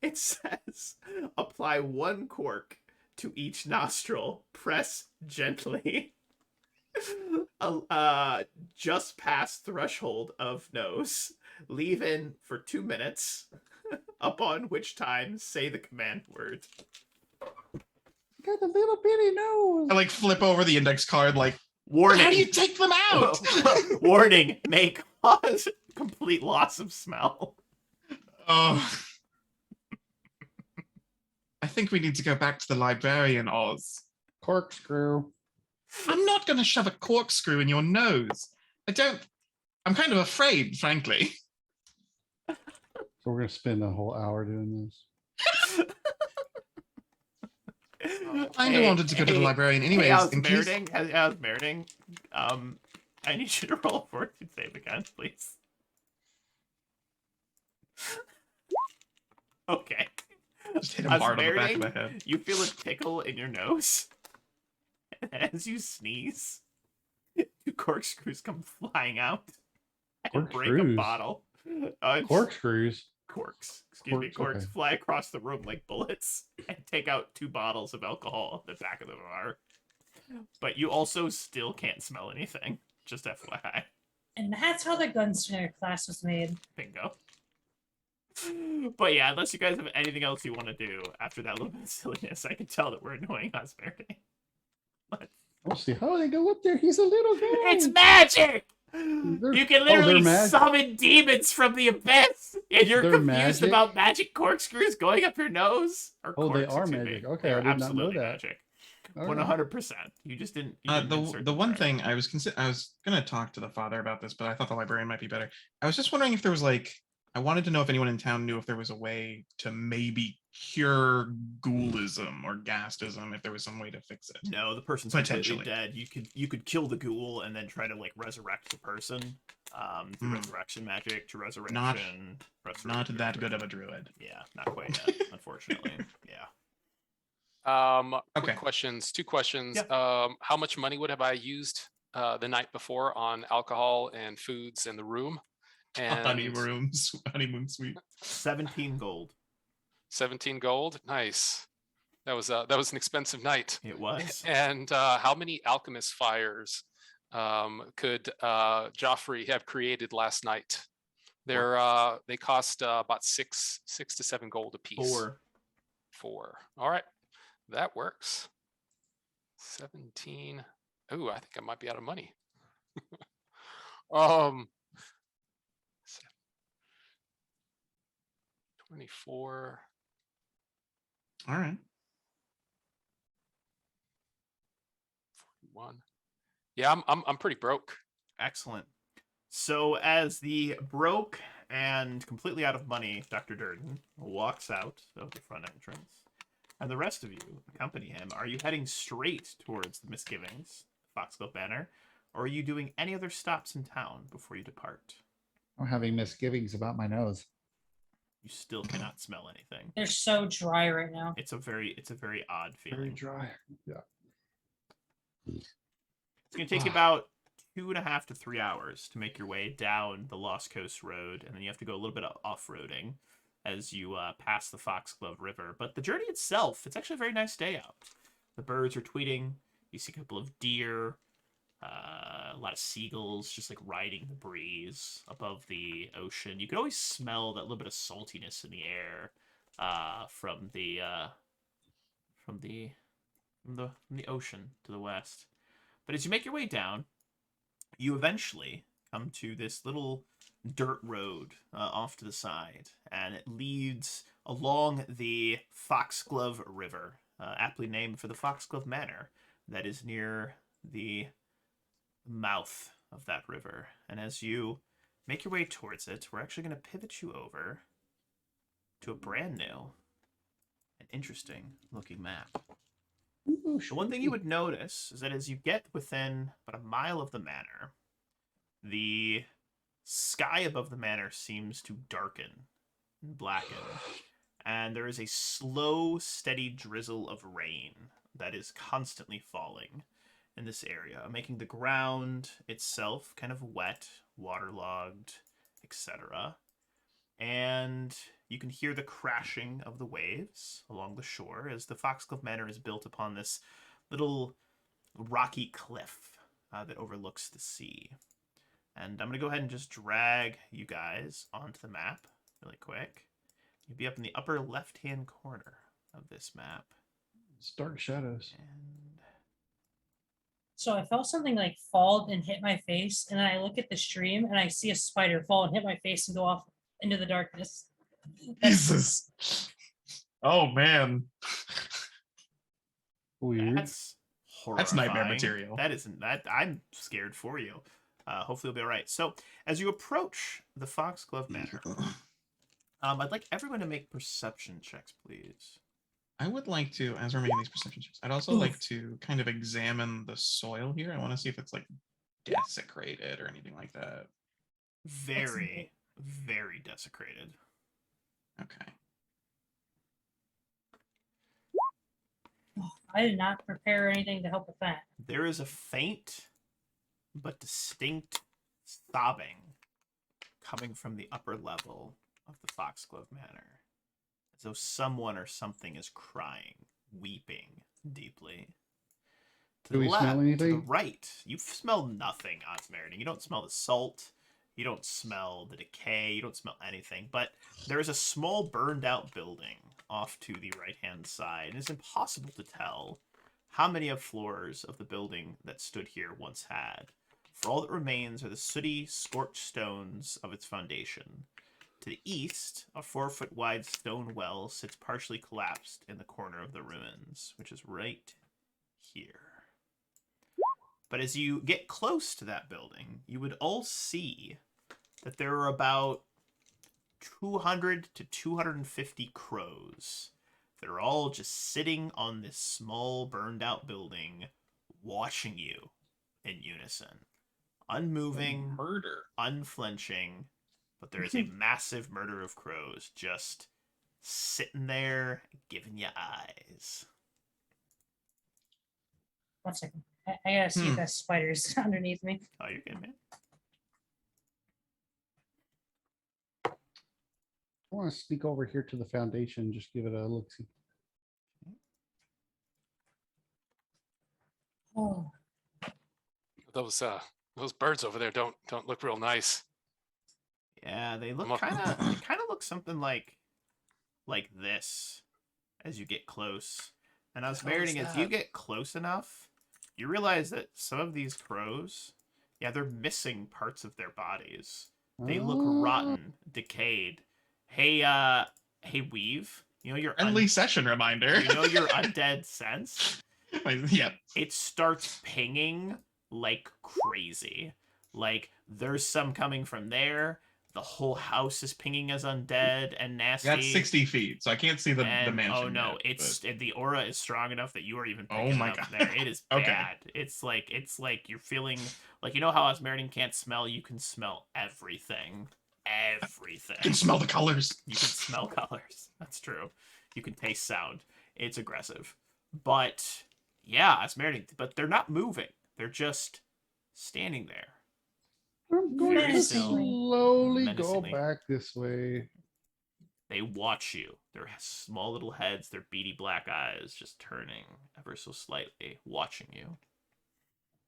It says apply 1 cork to each nostril. Press gently. Just past threshold of nose. Leave in for 2 minutes. Upon which time say the command word. Got a little bitty nose. I like flip over the index card, like, Warning. how do you take them out? Warning. May cause complete loss of smell. Oh. I think we need to go back to the librarian, Oz. Corkscrew. I'm not going to shove a corkscrew in your nose. I'm kind of afraid, frankly. So we're gonna spend a whole hour doing this. I wanted to go to the librarian anyways. How's in case... Meriting? I need you to roll a fortitude save again, please. Okay. Just hit him hard on the back of the head. You feel a tickle in your nose. And as you sneeze, 2 corkscrews come flying out and break a Corkscrews? bottle. Corkscrews. Corks Okay. fly across the room like bullets and take out 2 bottles of alcohol at the back of the bar. But you also still can't smell anything. Just FYI. And that's how the gunslinger class was made. Bingo. But yeah, unless you guys have anything else you want to do after that little bit of silliness, I can tell that we're annoying Osmeriting. Let's see how they go up there. He's a little guy. It's magic! They're- You can oh, literally they're summon demons from the abyss, and you're They're confused magic? about magic corkscrews going up your nose? Or Oh, they corks, are excuse me. magic. Okay, They're I did not know absolutely that. magic. All right. 100%. You just didn't. You didn't insert The one part. thing I was gonna talk to the father about this, but I thought the librarian might be better. I was just wondering if there was like, I wanted to know if anyone in town knew if there was a way to maybe cure ghoulism or ghastism, if there was some way to fix it. No, the person's completely Potentially. dead. You could kill the ghoul and then try to like resurrect the person. Through Hmm. resurrection magic to resurrection. Not resurrection, that good of a druid. Yeah, not quite yet, unfortunately. Yeah. Okay. Quick questions. 2 questions. Yeah. How much money would have I used the night before on alcohol and foods in the room? And Honeymoon suite. 17 gold. 17 gold. Nice. That was an expensive night. It was. And how many alchemist fires could Joffrey have created last night? They cost about 6 to 7 gold a piece. 4. All right, that works. 17. Oh, I think I might be out of money. 24. All right. 1. Yeah, I'm pretty broke. Excellent. So as the broke and completely out of money Dr. Durden walks out of the front entrance, and the rest of you accompany him, are you heading straight towards the Misgivings, Foxglove Banner, or are you doing any other stops in town before you depart? I'm having misgivings about my nose. You still cannot smell anything. They're so dry right now. It's a very odd Very feeling. dry. Yeah. It's gonna take you about 2.5 to 3 hours to make your way down the Lost Coast Road, and then you have to go a little bit of off-roading as you pass the Foxglove River. But the journey itself, it's actually a very nice day out. The birds are tweeting. You see a couple of deer, a lot of seagulls just like riding the breeze above the ocean. You can always smell that little bit of saltiness in the air from the ocean to the west. But as you make your way down, you eventually come to this little dirt road off to the side, and it leads along the Foxglove River, aptly named for the Foxglove Manor that is near the mouth of that river. And as you make your way towards it, we're actually going to pivot you over to a brand new and interesting looking map. Ooh, The one thing you would notice is that as you get within about a mile of the manor, the sky above the manor seems to darken and blacken, and there is a slow, steady drizzle of rain that is constantly falling in this area, making the ground itself kind of wet, waterlogged, etc. And you can hear the crashing of the waves along the shore as the Foxglove Manor is built upon this little rocky cliff that overlooks the sea. And I'm going to go ahead and just drag you guys onto the map really quick. You'll be up in the upper left-hand corner of this map. It's dark shadows. And So I felt something like fall and hit my face, and then I look at the stream and I see a spider fall and hit my face and go off into the darkness. Jesus. Oh man. Weird. that's horrifying. That's nightmare material. That isn't that. I'm scared for you. Hopefully you'll be all right. So as you approach the Foxglove Manor, I'd like everyone to make perception checks, please. I would like to, as we're making these perception checks, I'd also like to kind of examine the soil here. I want to see if it's like desecrated or anything like that. Very, very desecrated. Okay. I did not prepare anything to help with that. There is a faint but distinct sobbing coming from the upper level of the Foxglove Manor, as though someone or something is crying, weeping deeply. To Do the we smell left, to the anything? right, you smell nothing, Osmeridan. You don't smell the salt. You don't smell the decay. You don't smell anything. But there is a small burned out building off to the right-hand side. And it's impossible to tell how many of floors of the building that stood here once had. For all that remains are the sooty, scorched stones of its foundation. To the east, a 4-foot wide stone well sits partially collapsed in the corner of the ruins, which is right here. But as you get close to that building, you would all see that there are about 200 to 250 crows that are all just sitting on this small burned out building, watching you in unison. Unmoving, Murder. unflinching, but there is a massive murder of crows just sitting there giving you eyes. 1 second. I gotta see if that spider's underneath me. Oh, you're good, man. I want to sneak over here to the foundation, just give it a look. See. Oh, Those birds over there don't look real nice. Yeah, they look I'm up- kind of look something like this as you get close. And I was The hell is marrying as you that? get close enough, you realize that some of these crows, yeah, they're missing parts of their bodies. They look Oh. rotten, decayed. Hey, Weave, You know your Friendly session reminder. you know your undead sense? Yep. It starts pinging like crazy. Like there's some coming from there. The whole house is pinging as undead and nasty. That's 60 feet, so I can't see the And, mansion. oh no, yet, it's the aura is strong enough that you are even Oh picking my it up God. there. It is bad. Okay. It's like you're feeling like, you know how Asmerian can't smell, you can smell everything. Everything. You can smell the colors. You can smell colors. That's true. You can taste sound. It's aggressive. But yeah, Asmerian, but they're not moving. They're just standing there. I'm going to Menacingly. slowly go Menacingly. back this way. They watch you. Their small little heads, their beady black eyes just turning ever so slightly, watching you.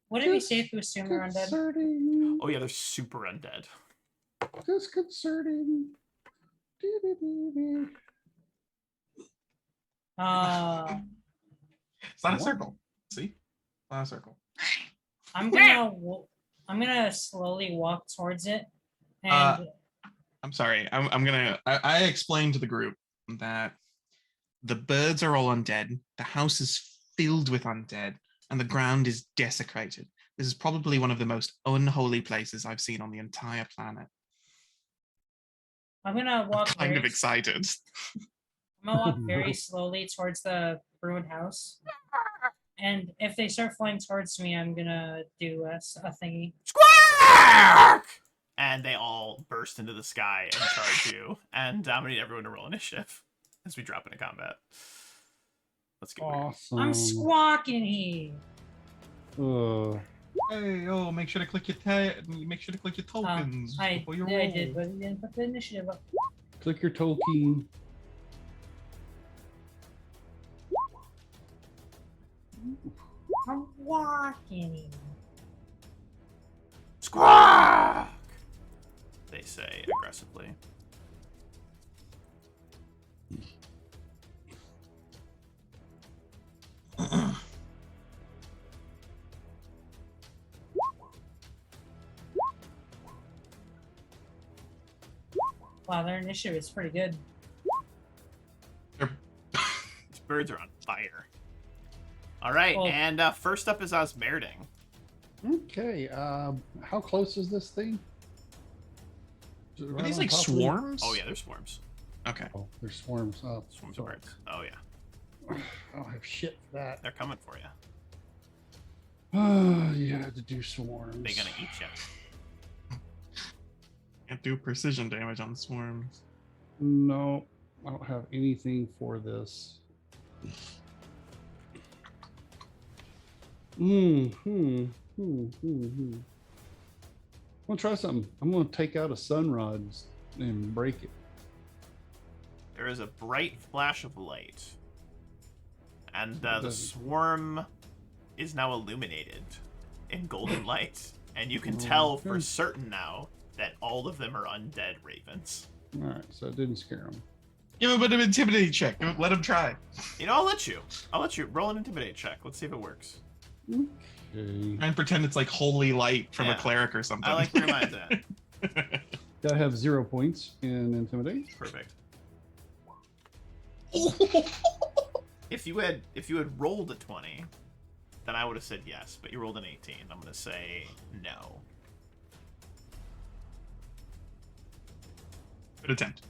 Would it be safe to assume they're undead? Disconcerting. Oh yeah, they're super undead. Disconcerting. Dee-dee-dee-dee. It's not a circle. See? It's not a circle. I'm gonna slowly walk towards it, and I'm sorry. I explained to the group that the birds are all undead, the house is filled with undead, and the ground is desecrated. This is probably one of the most unholy places I've seen on the entire planet. I'm gonna I'm walk kind very, of excited. I'm gonna walk very slowly towards the ruined house. And if they start flying towards me, I'm gonna do a thingy. Squawk! And they all burst into the sky and charge you. And I'm gonna need everyone to roll initiative as we drop into combat. Let's get weird. Awesome. I'm squawking here. Hey, make sure to click your tokens I before you did, but you didn't put the initiative up. Click your token. I'm walking. Squawk! They say aggressively. Wow, their initiative is pretty good. These birds are on fire. All right, Well- and first up is Osmerding. Okay. How close is this thing? Is it Are right these on like top of me? swarms? Oh yeah, there's swarms. Okay. Oh, there's swarms. Oh, Swarms of fuck. birds. Oh yeah, I don't have shit for that. they're coming for you. Oh, you had to do swarms. They're gonna eat you. Can't do precision damage on swarms. No, I don't have anything for this. I'm gonna try something. I'm gonna take out a sunrod and break it. There is a bright flash of light, and the Doesn't- swarm is now illuminated in golden light, and you can Oh, tell for okay. certain now that all of them are undead ravens. All right, so it didn't scare him. Give him a bit of intimidate check. Let him try. You know, I'll let you roll an intimidate check. Let's see if it works. Okay. Try and pretend it's like holy light from Yeah. a cleric or something. I like where your mind's at. Gotta have 0 points in intimidate. Perfect. If you had rolled a 20, then I would have said yes, but you rolled an 18. I'm gonna say no. Good attempt.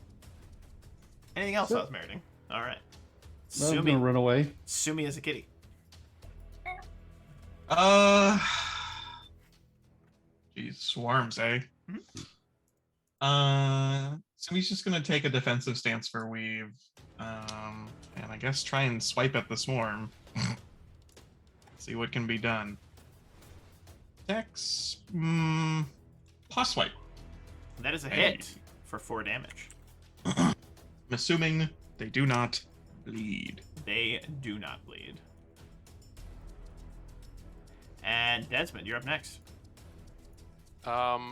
Anything else So- I was meriting? All right. Well, I'm Sue me. gonna run away. Sue me as a kitty. Geez, swarms, eh? Mhm. So he's just gonna take a defensive stance for weave, and I guess try and swipe at the swarm. See what can be done. Dex, plus swipe. That is a Hey. hit for 4 damage. I'm assuming they do not bleed. They do not bleed. And Desmond, you're up next.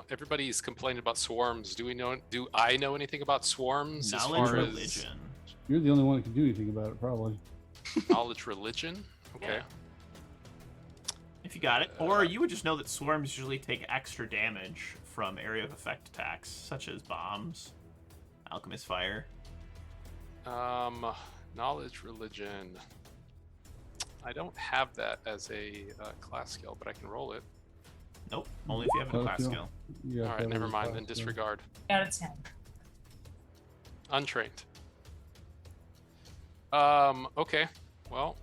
Everybody's complaining about swarms. Do I know anything about swarms as Knowledge far as religion. You're the only one that can do anything about it, probably. knowledge religion? Okay. Yeah. If you got it. Or you would just know that swarms usually take extra damage from area of effect attacks, such as bombs, alchemist fire. Knowledge, religion. I don't have that as a class skill, but I can roll it. Nope. Only if you have a Oh, class yeah. skill. Yeah, All right, that never is mind. class, Then yeah. disregard. Got a 10. Untrained. Okay. Well,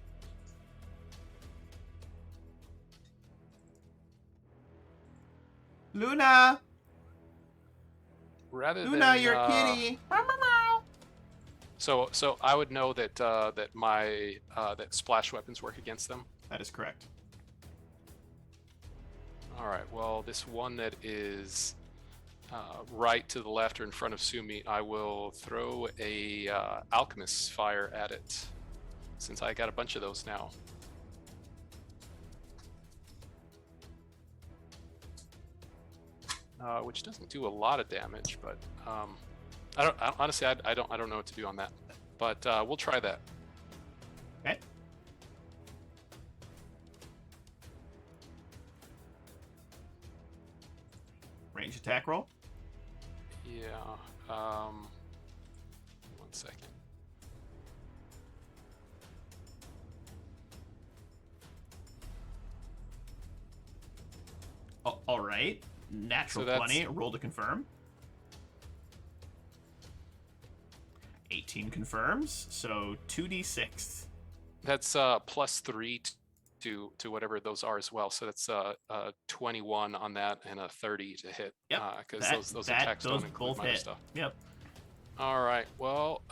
Luna! rather Luna, than you're a kitty! Meow, meow, meow. so I would know that that my that splash weapons work against them. That is correct. All right. Well, this one that is right to the left or in front of Sumi, I will throw a alchemist's fire at it, since I got a bunch of those now. Which doesn't do a lot of damage, but honestly, I don't know what to do on that. But we'll try that. Okay. Range attack roll. Yeah. 1 second. Oh, all right. Natural So that's- 20. Roll to confirm. 18 confirms. So 2d6. That's +3 to whatever those are as well. So that's 21 on that and a 30 to hit. Yep. Because those attacks those don't include both my other hit. stuff. Yep. All right. Well,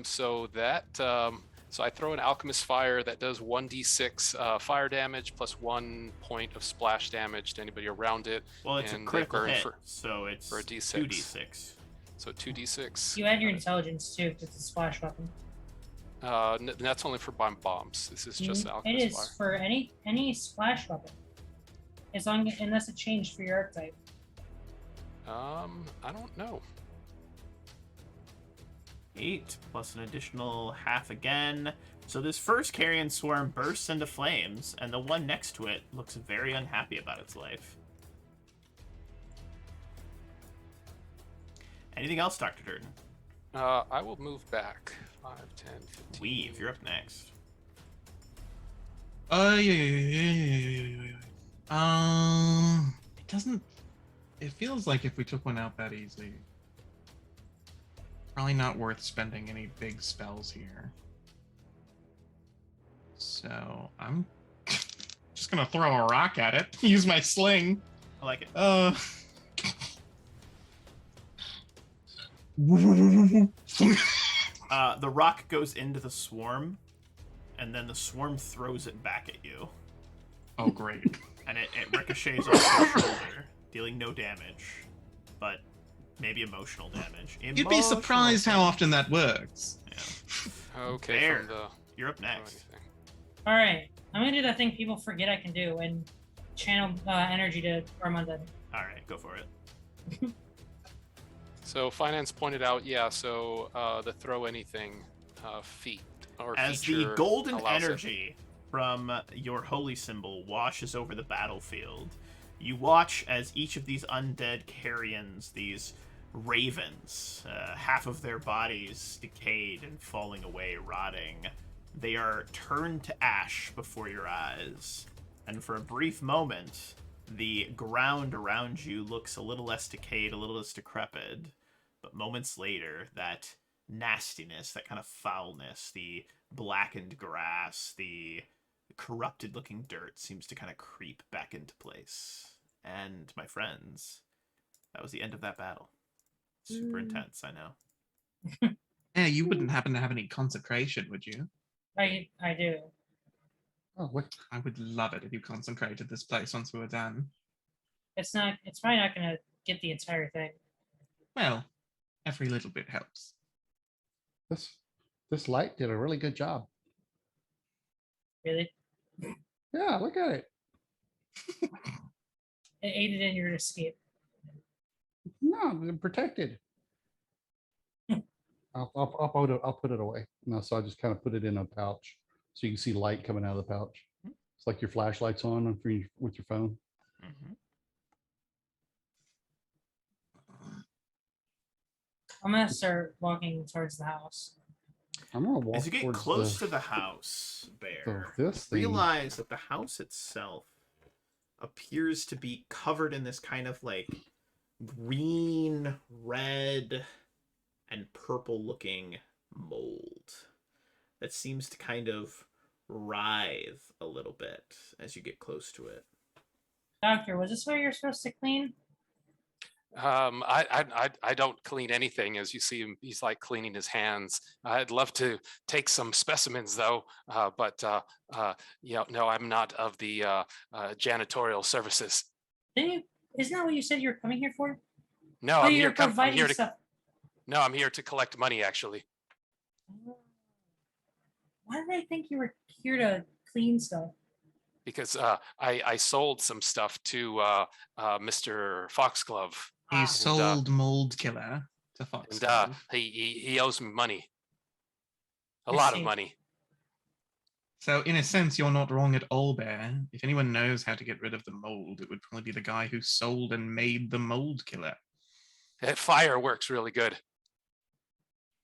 so that so I throw an alchemist fire that does 1d6 fire damage plus 1 point of splash damage to anybody around it. Well, it's And a they critical burn hit, for- so it's for a D6. 2d6. So 2d6. You add your intelligence too, because it's a splash weapon. That's only for bombs. This is just It alchemist is fire. for any splash weapon, as long unless it changed for your archetype. I don't know. 8 plus an additional half again. So this first carrion swarm bursts into flames, and the one next to it looks very unhappy about its life. Anything else, Dr. Durden? I will move back. 5, 10, 15. Weave, you're up next. Yeah. It doesn't. It feels like if we took one out that easy, probably not worth spending any big spells here. So I'm just gonna throw a rock at it. Use my sling. I like it. The rock goes into the swarm, and then the swarm throws it back at you. Oh, great. And it ricochets off your shoulder, dealing no damage, but maybe emotional damage. You'd be surprised how often that works. Okay, There. from the You're up oh, next. anything. All right, I'm gonna do that thing people forget I can do and channel energy to Armanda. All right, go for it. So finance pointed out, yeah. So the throw anything feat or As the feature golden allows it. energy from your holy symbol washes over the battlefield, you watch as each of these undead carrions, these ravens, half of their bodies decayed and falling away, rotting, they are turned to ash before your eyes. And for a brief moment, the ground around you looks a little less decayed, a little less decrepit. But moments later, that nastiness, that kind of foulness, the blackened grass, the corrupted looking dirt seems to kind of creep back into place. And my friends, that was the end of that battle. Super intense, I know. Yeah, you wouldn't happen to have any consecration, would you? I do. Oh, what? I would love it if you consecrated this place once we were done. It's probably not gonna get the entire thing. Well, every little bit helps. This light did a really good job. Really, Yeah, look at it. it aided in your escape. No, they're protected. I'll put it away. No, so I just kind of put it in a pouch so you can see light coming out of the pouch. It's like your flashlight's on with your phone. Mm-hmm. I'm gonna start walking towards the house. I'm gonna walk As you get towards close to the house, Bear, this thing. realize that the house itself appears to be covered in this kind of like green, red, and purple looking mold that seems to kind of writhe a little bit as you get close to it. Doctor, was this where you're supposed to clean? I don't clean anything. As you see him, he's like cleaning his hands. I'd love to take some specimens though, but yeah, no, I'm not of the janitorial services. Isn't that what you said you were coming here for? No, Oh, I'm you're here. I'm providing here to. stuff. No, I'm here to collect money. Actually, Why did I think you were here to clean stuff? because I sold some stuff to Mr. Foxglove. He Ah. sold Mold Killer to Fox. And he owes me money. A I lot of see. money. So in a sense, you're not wrong at all, Bear. If anyone knows how to get rid of the mold, it would probably be the guy who sold and made the Mold Killer. That fire works really good.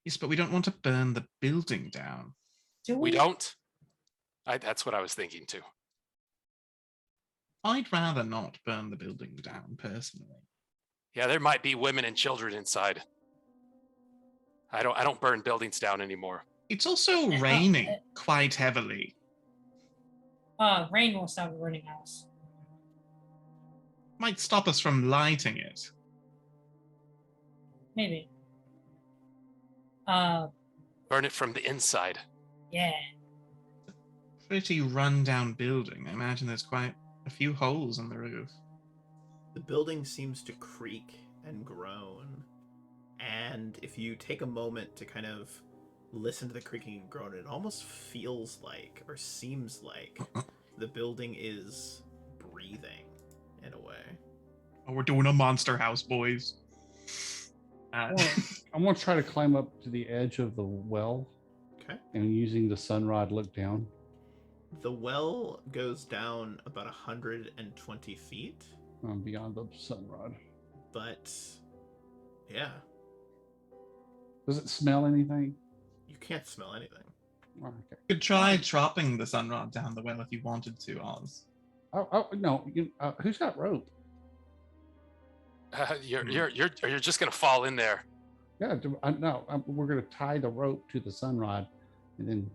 Yes, but we don't want to burn the building down. Do We don't. That's what I was thinking too. I'd rather not burn the building down, personally. Yeah, there might be women and children inside. I don't burn buildings down anymore. It's also raining quite heavily. Rain will stop a burning house. Might stop us from lighting it. Maybe. Burn it from the inside. Yeah. Pretty run-down building. I imagine there's quite a few holes in the roof. The building seems to creak and groan, and if you take a moment to kind of listen to the creaking and groan, it almost feels like, or seems like, the building is breathing in a way. Oh, we're doing a monster house, boys. I'm gonna try to climb up to the edge of the well. Okay. And using the sunrod, look down. The well goes down about 120 feet. Beyond the sunrod. But yeah, Does it smell anything? you can't smell anything. Oh, okay. You could try dropping the sunrod down the well if you wanted to, Oz. Oh no! Who's got rope? You're just gonna fall in there. Yeah, we're gonna tie the rope to the sunrod, and then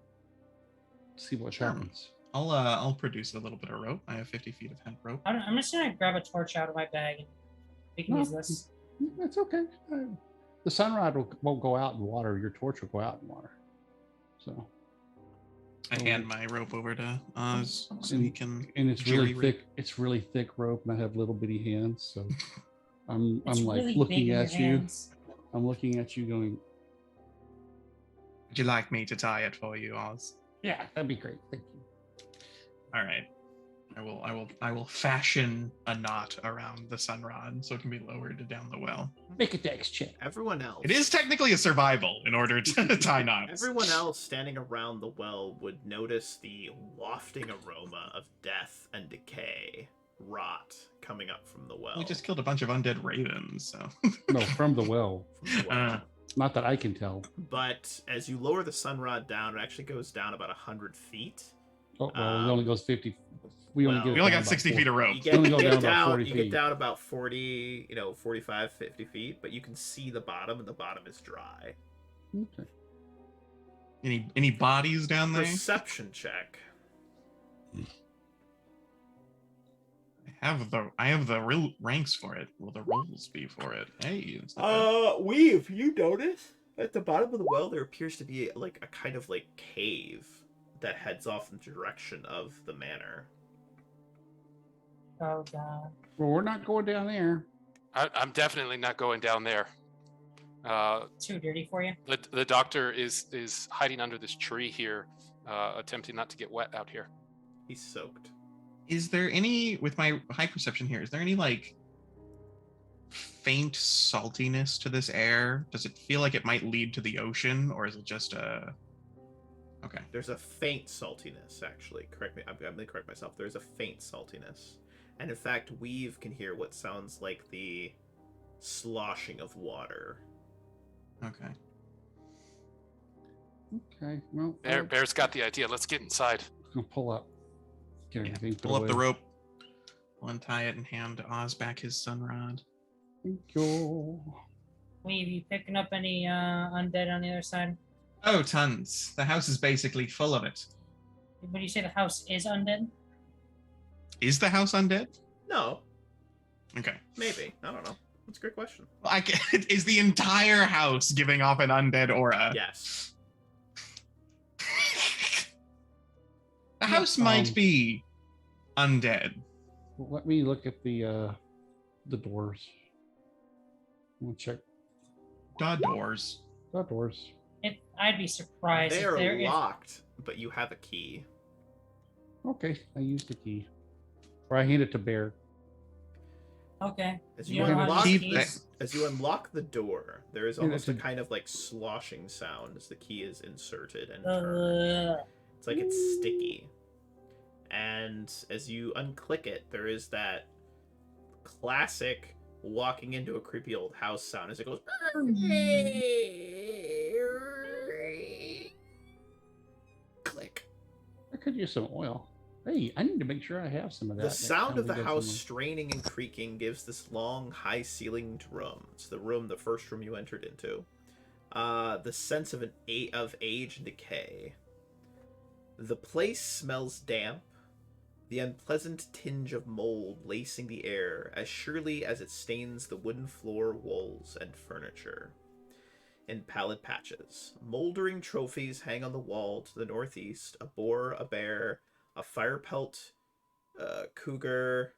see what Sure. happens. I'll produce a little bit of rope. I have 50 feet of hemp rope. I'm just gonna grab a torch out of my bag and we can No. use this. That's okay. The sunrod won't go out in water. Your torch will go out in water. So. I hand my rope over to Oz so he can. And it's really jury rig. thick. It's really thick rope, and I have little bitty hands. So I'm It's like really big looking in at your you. hands. I'm looking at you, going, Would you like me to tie it for you, Oz? "Yeah, that'd be great. Thank you." All right. I will fashion a knot around the sunrod so it can be lowered down the well. Make a dex check. Everyone else. It is technically a survival in order to tie knots. Everyone else standing around the well would notice the wafting aroma of death and decay, rot, coming up from the well. We just killed a bunch of undead ravens, so. No, from the well. From the well. Not that I can tell. But as you lower the sunrod down, it actually goes down about 100 feet. Oh, well, it only goes 50. We only, well, get it We only down got about 60 40. feet of rope. You get, only go you get down about down, 40 you get feet. down about 40, 45, 50 feet, but you can see the bottom, and the bottom is dry. Okay. Any bodies down there? Perception check. I have the real ranks for it. Will the rolls be for it? Hey. It's not bad. Weave, you notice at the bottom of the well there appears to be like a kind of like cave that heads off in the direction of the manor. Oh god. Well, we're not going down there. I'm definitely not going down there. Too dirty for you. The doctor is hiding under this tree here, attempting not to get wet out here. He's soaked. Is there any, with my high perception here, is there any like faint saltiness to this air? Does it feel like it might lead to the ocean, or is it just a? Okay. There's a faint saltiness, actually. Correct me. I'm going to correct myself. There's a faint saltiness. And in fact, Weave can hear what sounds like the sloshing of water. Okay. Okay. Well, Bear's got the idea. Let's get inside. I'll pull up. Get Yeah, everything. pull up the rope. We'll untie it and hand Oz back his sunrod. Thank you. Weave, you picking up any undead on the other side? Oh, tons. The house is basically full of it. When you say the house is undead? Is the house undead? No, Okay. maybe. I don't know. That's a great question. Well, is the entire house giving off an undead aura? Yes. The house might Um, be undead. Let me look at the doors. We'll check The doors. the doors. I'd be surprised They if are there is. locked, but you have a key. Okay, I use the key. Or I hand it to Bear. Okay. As You you don't have unlock, any Keep keys? as you unlock the door, there is Yeah, almost a that's a- kind of like sloshing sound as the key is inserted and turned. Uh, It's like it's sticky. And as you unclick it, there is that classic walking into a creepy old house sound as it goes. Click. I could use some oil. Hey, I need to make sure I have some of that. The next sound time of we the go house somewhere. straining and creaking gives this long, high-ceilinged room. It's the first room you entered into. The sense of of age and decay. The place smells damp, the unpleasant tinge of mold lacing the air as surely as it stains the wooden floor, walls, and furniture. In pallid patches, moldering trophies hang on the wall to the northeast: a boar, a bear, a fire pelt, cougar,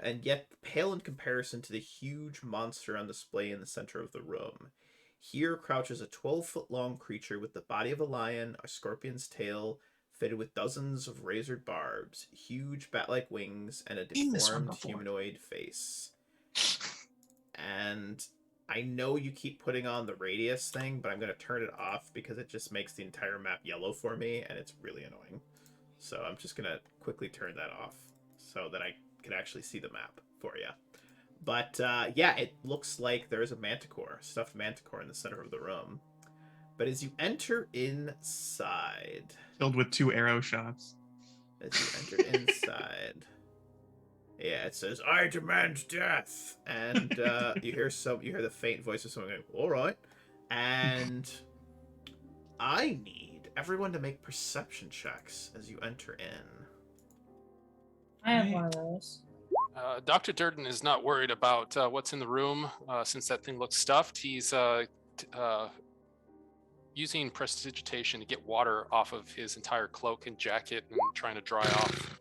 and yet pale in comparison to the huge monster on display in the center of the room. Here crouches a 12-foot-long creature with the body of a lion, a scorpion's tail, fitted with dozens of razored barbs, huge bat-like wings, and a Seen this one deformed before. humanoid face. And I know you keep putting on the radius thing, but I'm going to turn it off because it just makes the entire map yellow for me, and it's really annoying. So I'm just going to quickly turn that off so that I can actually see the map for you. But yeah, it looks like there is a manticore, stuffed manticore in the center of the room. But as you enter inside, Filled with 2 arrow shots. as you enter inside, yeah, it says, "I demand death," and you hear the faint voice of someone going, "All right," and I need everyone to make perception checks as you enter in. I have one of those. Dr. Durden is not worried about what's in the room since that thing looks stuffed. He's using prestidigitation to get water off of his entire cloak and jacket and trying to dry off.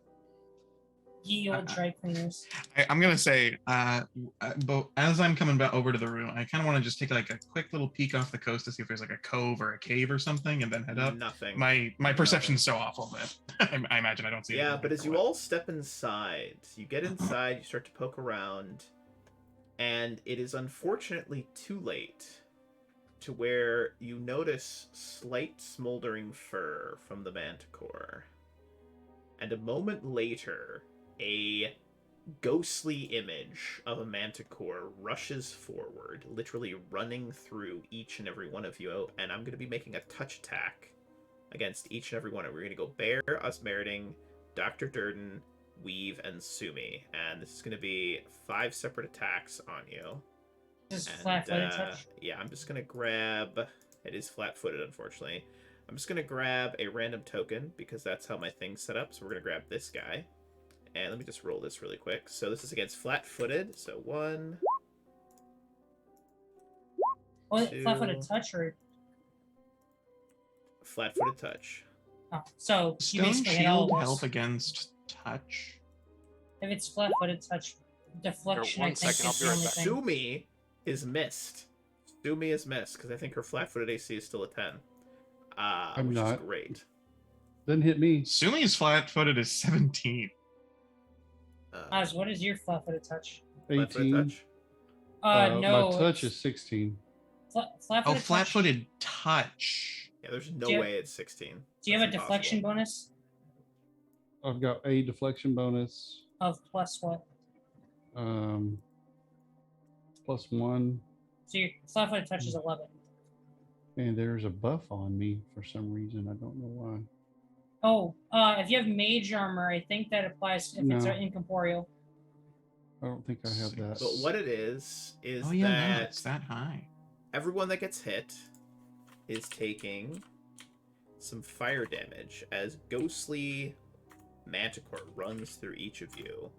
Ye old dry cleaners. I'm gonna say, but as I'm coming back over to the room, I kind of want to just take like a quick little peek off the coast to see if there's like a cove or a cave or something, and then head up. Nothing. My perception's so awful that I imagine I don't see. Yeah, anything but as for you what- all step inside, you get inside, you start to poke around, and it is unfortunately too late to where you notice slight smoldering fur from the manticore. And a moment later, a ghostly image of a manticore rushes forward, literally running through each and every one of you, and I'm going to be making a touch attack against each and every one. We're going to go Bear, Usmerding, Dr. Durden, Weave, and Sumi, and this is going to be 5 separate attacks on you. Just And, flat-footed touch. yeah, I'm just going to grab... It is flat-footed, unfortunately. I'm just going to grab a random token, because that's how my thing's set up, so we're going to grab this guy. And let me just roll this really quick. So this is against flat-footed, so 1... Well, two. flat-footed touch or Flat-footed touch. oh, so you Stone basically hit all shield of help us. against touch. If it's flat-footed touch, deflection. one I think second, I'll is be the right only back. thing. Sumi is missed. Sumi is missed, because I think her flat-footed AC is still a 10. I'm which not. is great. Then hit me. Sumi's flat-footed is 17. Oz, what is your flat-footed touch? Flat-footed 18. touch? No. My touch it's is 16. flat-footed Oh, touch. flat-footed touch. Yeah, there's no Do you- way it's 16. Do you have a That's deflection impossible. bonus I've got a deflection bonus. of plus what? Plus 1. So your flat-footed touch is 11. And there's a buff on me for some reason. I don't know why. Oh, if you have mage armor, I think that applies if it's No. incorporeal. I don't think I have that. But what it is Oh yeah, no, that it's that high. everyone that gets hit is taking some fire damage as ghostly manticore runs through each of you,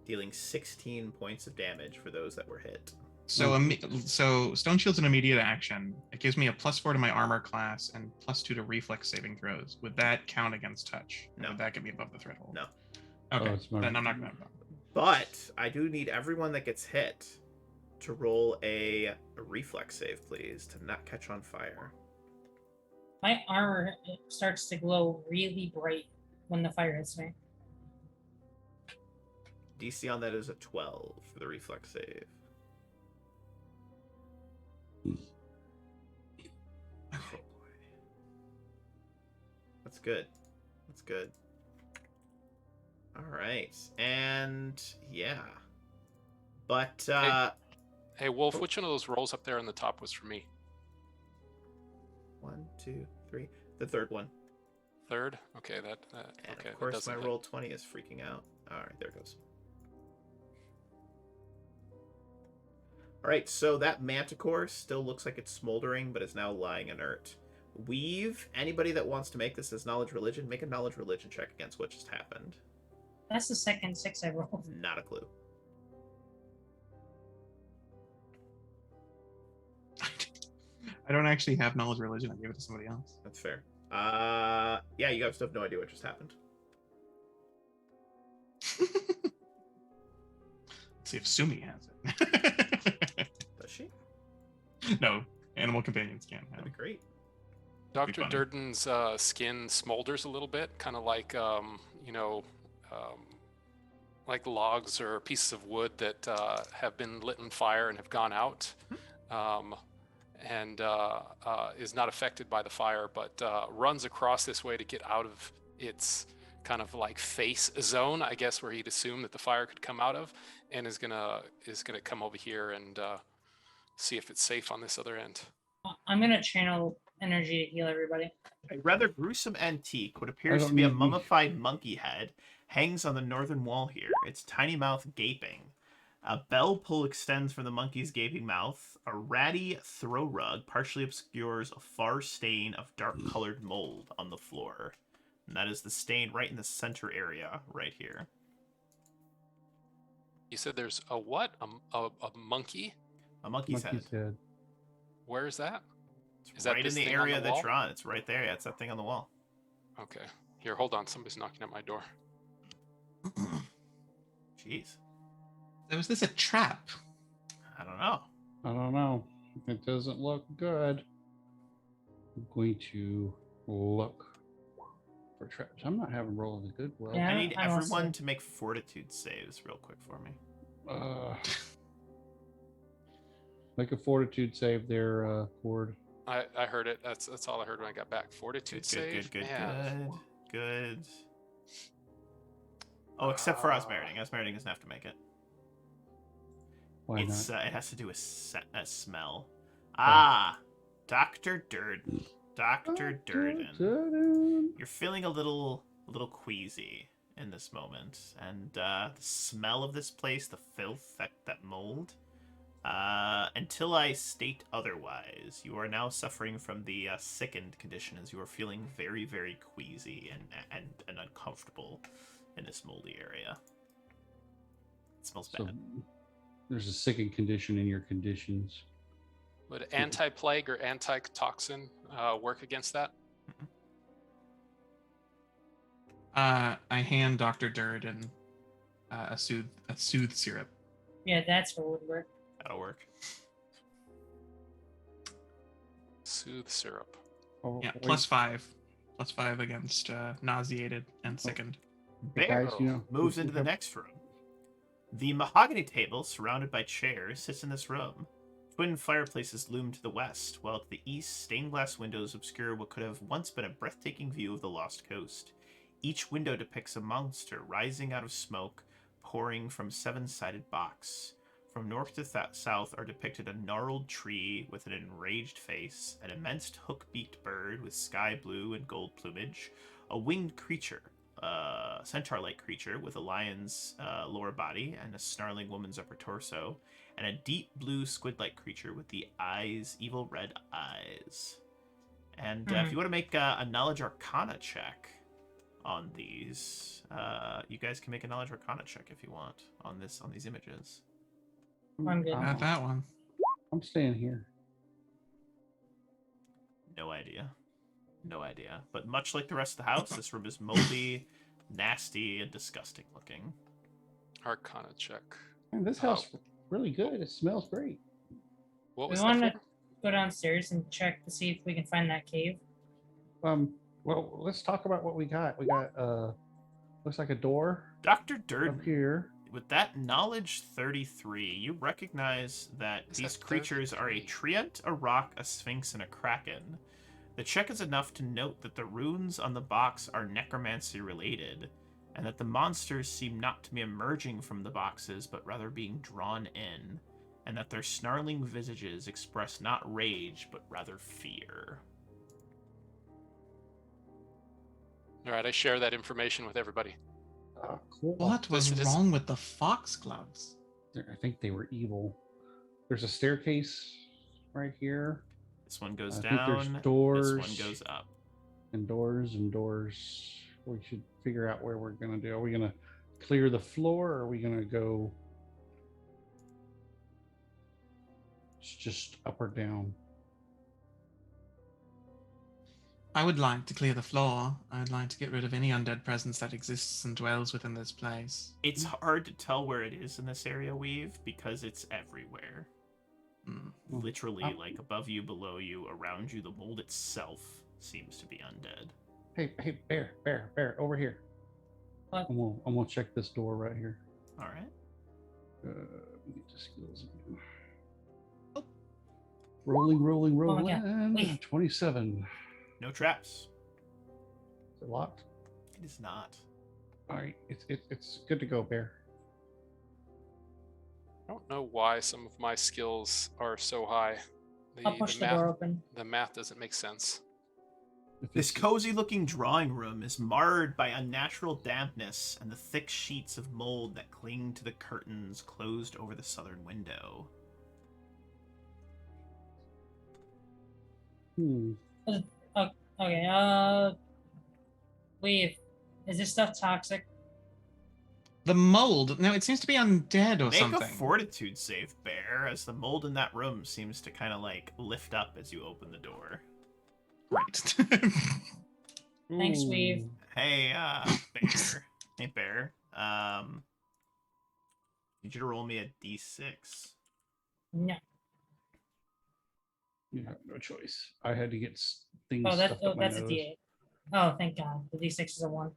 dealing 16 points of damage for those that were hit. So, so Stone Shield's an immediate action. It gives me a +4 to my armor class and +2 to reflex saving throws. Would that count against touch? Or No. Would that get me above the threshold? No. Okay, it's my- then I'm not gonna. But I do need everyone that gets hit to roll a reflex save, please, to not catch on fire. My armor starts to glow really bright when the fire hits me. DC on that is a 12 for the reflex save. Oh boy. That's good. That's good. All right. And yeah. But Hey, Wolf, which one of those rolls up there on the top was for me? 1, 2, 3. The third one. Third? Okay, that And okay. of course that my doesn't roll 20 is freaking out. All right, there it goes. All right, so that manticore still looks like it's smoldering, but is now lying inert. Weave, anybody that wants to make this as knowledge religion, make a knowledge religion check against what just happened. That's the second 6 I rolled. Not a clue. I don't actually have knowledge religion. I gave it to somebody else. That's fair. Yeah, you guys have no idea what just happened. Let's see if Sumi has it. Does she? No, animal companions can't have That'd be it. great. Dr. funny. Durden's skin smolders a little bit, kind of like, like logs or pieces of wood that have been lit on fire and have gone out, and is not affected by the fire, but runs across this way to get out of its kind of like face zone, I guess, where he'd assume that the fire could come out of, and is gonna come over here and see if it's safe on this other end. I'm gonna channel energy to heal everybody. A rather gruesome antique, what I appears don't to be a need me. mummified monkey head, hangs on the northern wall here, its tiny mouth gaping. A bell pull extends from the monkey's gaping mouth. A ratty throw rug partially obscures a far stain of dark-colored mold on the floor. And that is the stain right in the center area, right here. You said there's a what? A monkey? A monkey's head. Monkey's head. Where is that? It's Is that right in this the thing on area the that wall? you're on. It's right there. Yeah, it's that thing on the wall. Okay. Here, hold on. Somebody's knocking at my door. Jeez. So is this a trap? I don't know. I don't know. It doesn't look good. I'm going to look for traps. I'm not having rolling a good well. Yeah. I need I also- everyone to make fortitude saves real quick for me. Make a fortitude save there, Cord. I heard it. That's all I heard when I got back. Fortitude Good, save. good, Man. good. Oh, except for Osmeriting. Osmeriting doesn't have to make it. Why It's not? it has to do with smell. Ah, Dr. Durden. Dr. Durden. You're feeling a little queasy in this moment, and the smell of this place, the filth, that mold. Until I state otherwise, you are now suffering from the sickened condition, as you are feeling very, very queasy and uncomfortable in this moldy area. It smells So bad. there's a sickened condition in your conditions. Would anti-plague or anti-toxin work against that? I hand Dr. Durden a soothe syrup. Yeah, that's what would work. That'll work. Soothe syrup. Oh, Yeah, wait. +5 against nauseated and sickened. Hey, Bear guys, you know, moves we into the have- next room. The mahogany table, surrounded by chairs, sits in this room. Twin fireplaces loom to the west, while to the east, stained glass windows obscure what could have once been a breathtaking view of the lost coast. Each window depicts a monster rising out of smoke, pouring from seven-sided box. From north to south are depicted a gnarled tree with an enraged face, an immense hook-beaked bird with sky blue and gold plumage, a winged creature, a centaur-like creature with a lion's lower body and a snarling woman's upper torso, and a deep blue squid-like creature with the eyes, evil red eyes. And if you want to make a knowledge arcana check on these, you guys can make a knowledge arcana check if you want on these images. I'm good. Not that one. I'm staying here. No idea. But much like the rest of the house, this room is moldy, nasty, and disgusting looking. Arcana check. Man, this house is really good. It smells great. What We was want that? to go downstairs and check to see if we can find that cave. Well, let's talk about what we got. We got looks like a door Dr. up Durden, here. with that knowledge 33, you recognize that Is these that creatures are a 33? treant, a rock, a sphinx, and a kraken. The check is enough to note that the runes on the box are necromancy related, and that the monsters seem not to be emerging from the boxes, but rather being drawn in, and that their snarling visages express not rage, but rather fear. All right, I share that information with everybody. Cool. What was This is- wrong with the foxgloves? I think they were evil. There's a staircase right here, This one goes I think there's down, doors. this one goes up. and doors. We should figure out where we're gonna do. Are we gonna clear the floor, or are we gonna go just up or down? I would like to clear the floor. I'd like to get rid of any undead presence that exists and dwells within this place. It's hard to tell where it is in this area, Weave, because it's everywhere. Hmm. Literally, like above you, below you, around you, the mold itself seems to be undead. Hey, bear, over here. What? I'm gonna check this door right here. All right. Let me get the skills again. Oh. Rolling. my God, wait. 27. No traps. Is it locked? It is not. All right, it's good to go, bear. I don't know why some of my skills are so high. I'll push the door open. The math doesn't make sense. If This it's- cozy-looking drawing room is marred by unnatural dampness and the thick sheets of mold that cling to the curtains closed over the southern window. Okay, Weave. Is this stuff toxic? The mold? No, it seems to be undead or Make something. a fortitude save, Bear, as the mold in that room seems to kind of like lift up as you open the door. Great. Thanks, Weave. Ooh. Hey, Bear. Hey, Bear. Need you to roll me a d6. No. You have no choice. I had to get things. Oh, stuffed up my that's a nose. D8. Oh, thank God. The D6 is a 1.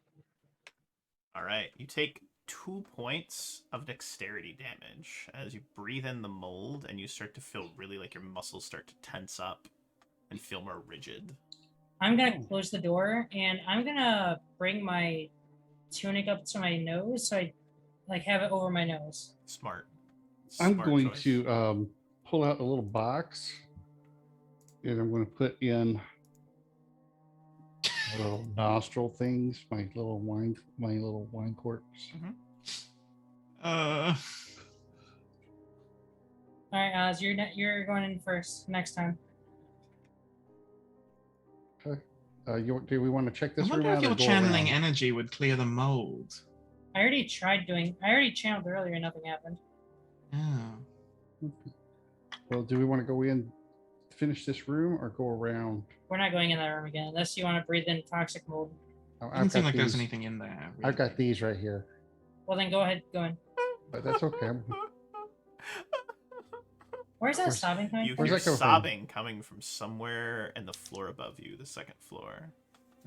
All right, you take 2 points of dexterity damage as you breathe in the mold and you start to feel really like your muscles start to tense up and feel more rigid. I'm gonna close the door and I'm gonna bring my tunic up to my nose so I like have it over my nose. Smart. I'm Smart going choice. to pull out a little box, and I'm going to put in little nostril things, my little wine corks. uh, All right, Oz, you're going in first next time. Do we want to check I this room wonder out? if or your go channeling around? energy would clear the mold. I already channeled earlier and nothing happened. Oh. Well, do we want to go in, finish this room, or go around? We're not going in that room again unless you want to breathe in toxic mold. Doesn't seem like there's anything in there. I've got really. these right here, Well, then go ahead, go in. but that's okay. Where's that Where's- sobbing coming You from? hear that come from? sobbing coming from somewhere in the floor above you, the second floor.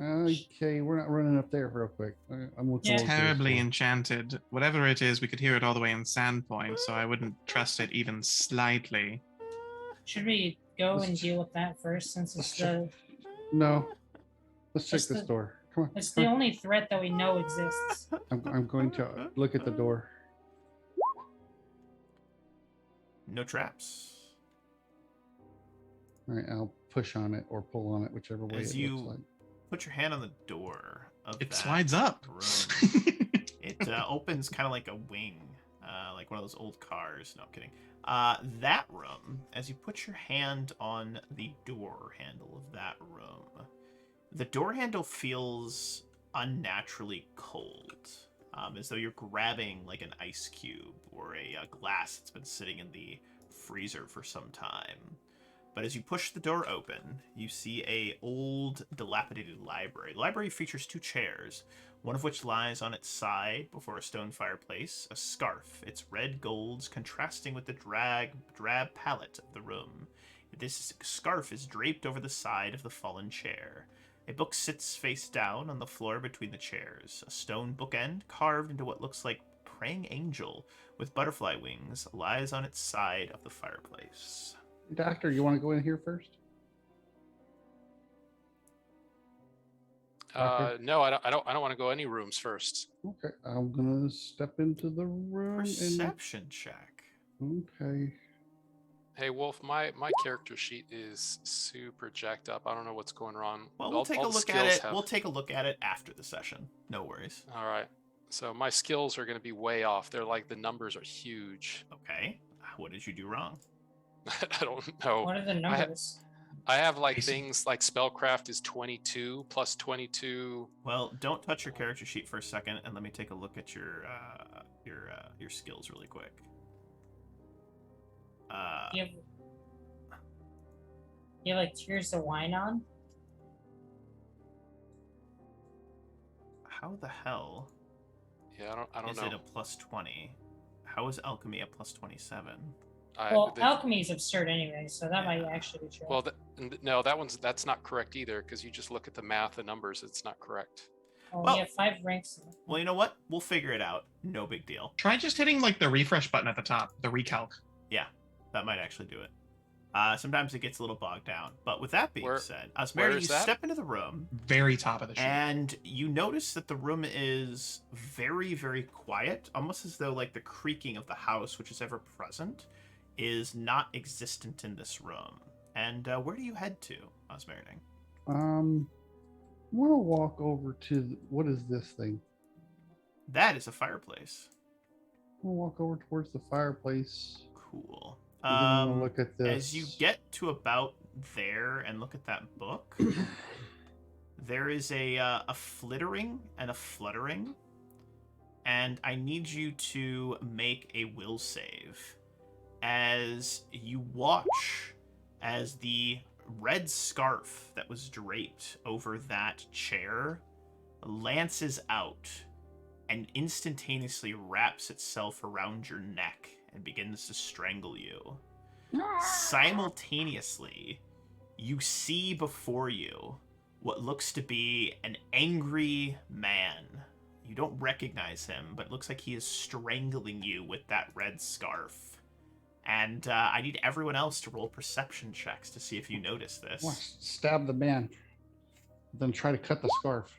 Okay, we're not running up there real quick. I'm looking Yeah. over to this Terribly door. enchanted. Whatever it is, we could hear it all the way in Sandpoint, so I wouldn't trust it even slightly. Should we go Let's and ch- deal with that first since let's it's check- the No, let's check It's this the- door. Come on. it's come the on. only threat that we know exists. I'm going to look at the door. No traps. All right, I'll push on it or pull on it, whichever way As it you looks like. put your hand on the door of It that slides up. room, it opens kind of like a wing, like one of those old cars. No, I'm kidding. That room, as you put your hand on the door handle of that room, the door handle feels unnaturally cold, as though you're grabbing like an ice cube or a glass that's been sitting in the freezer for some time. But as you push the door open, you see a old, dilapidated library. The library features 2 chairs, one of which lies on its side before a stone fireplace, a scarf, its red golds contrasting with the drab palette of the room. This scarf is draped over the side of the fallen chair. A book sits face down on the floor between the chairs. A stone bookend, carved into what looks like praying angel with butterfly wings, lies on its side of the fireplace. Doctor, you want to go in here first? Doctor? No, I don't want to go any rooms first. Okay, I'm gonna step into the room Perception check. and okay. Hey, Wolf, my character sheet is super jacked up. I don't know what's going on. Well, we'll take a the look at skills it. have- We'll take a look at it after the session. No worries. All right. So my skills are going to be way off. They're like the numbers are huge. Okay. What did you do wrong? I don't know. What are the numbers? I have like Basic. things like spellcraft is 22 plus 22. Well, don't touch your character sheet for a second, and let me take a look at your skills really quick. You have like tears of wine on? How the hell Yeah, I don't is know. it a plus 20? How is alchemy a plus 27? Well, alchemy is absurd anyway, so that might Yeah. actually be true. Well, no, that's not correct either because you just look at the math, the numbers. It's not correct. Oh, well- you have 5 ranks. Well, you know what? We'll figure it out. No big deal. Try just hitting like the refresh button at the top, the recalc. Yeah, that might actually do it. Sometimes it gets a little bogged down. But with that being Where- said, where Asmeri, is you that? step into the room, Very top of the sheet. and you notice that the room is very, very quiet, almost as though like the creaking of the house, which is ever present, is not existent in this room. And where do you head to, Osmerding? I want to walk over to what is this thing? That is a fireplace. I want to walk over towards the fireplace. Cool. And then I'm gonna look at this. As you get to about there and look at that book, there is a flittering and a fluttering, and I need you to make a will save. As you watch as the red scarf that was draped over that chair lances out and instantaneously wraps itself around your neck and begins to strangle you. Simultaneously, you see before you what looks to be an angry man. You don't recognize him, but it looks like he is strangling you with that red scarf. And I need everyone else to roll perception checks to see if you notice I want this. to stab the man, then try to cut the scarf.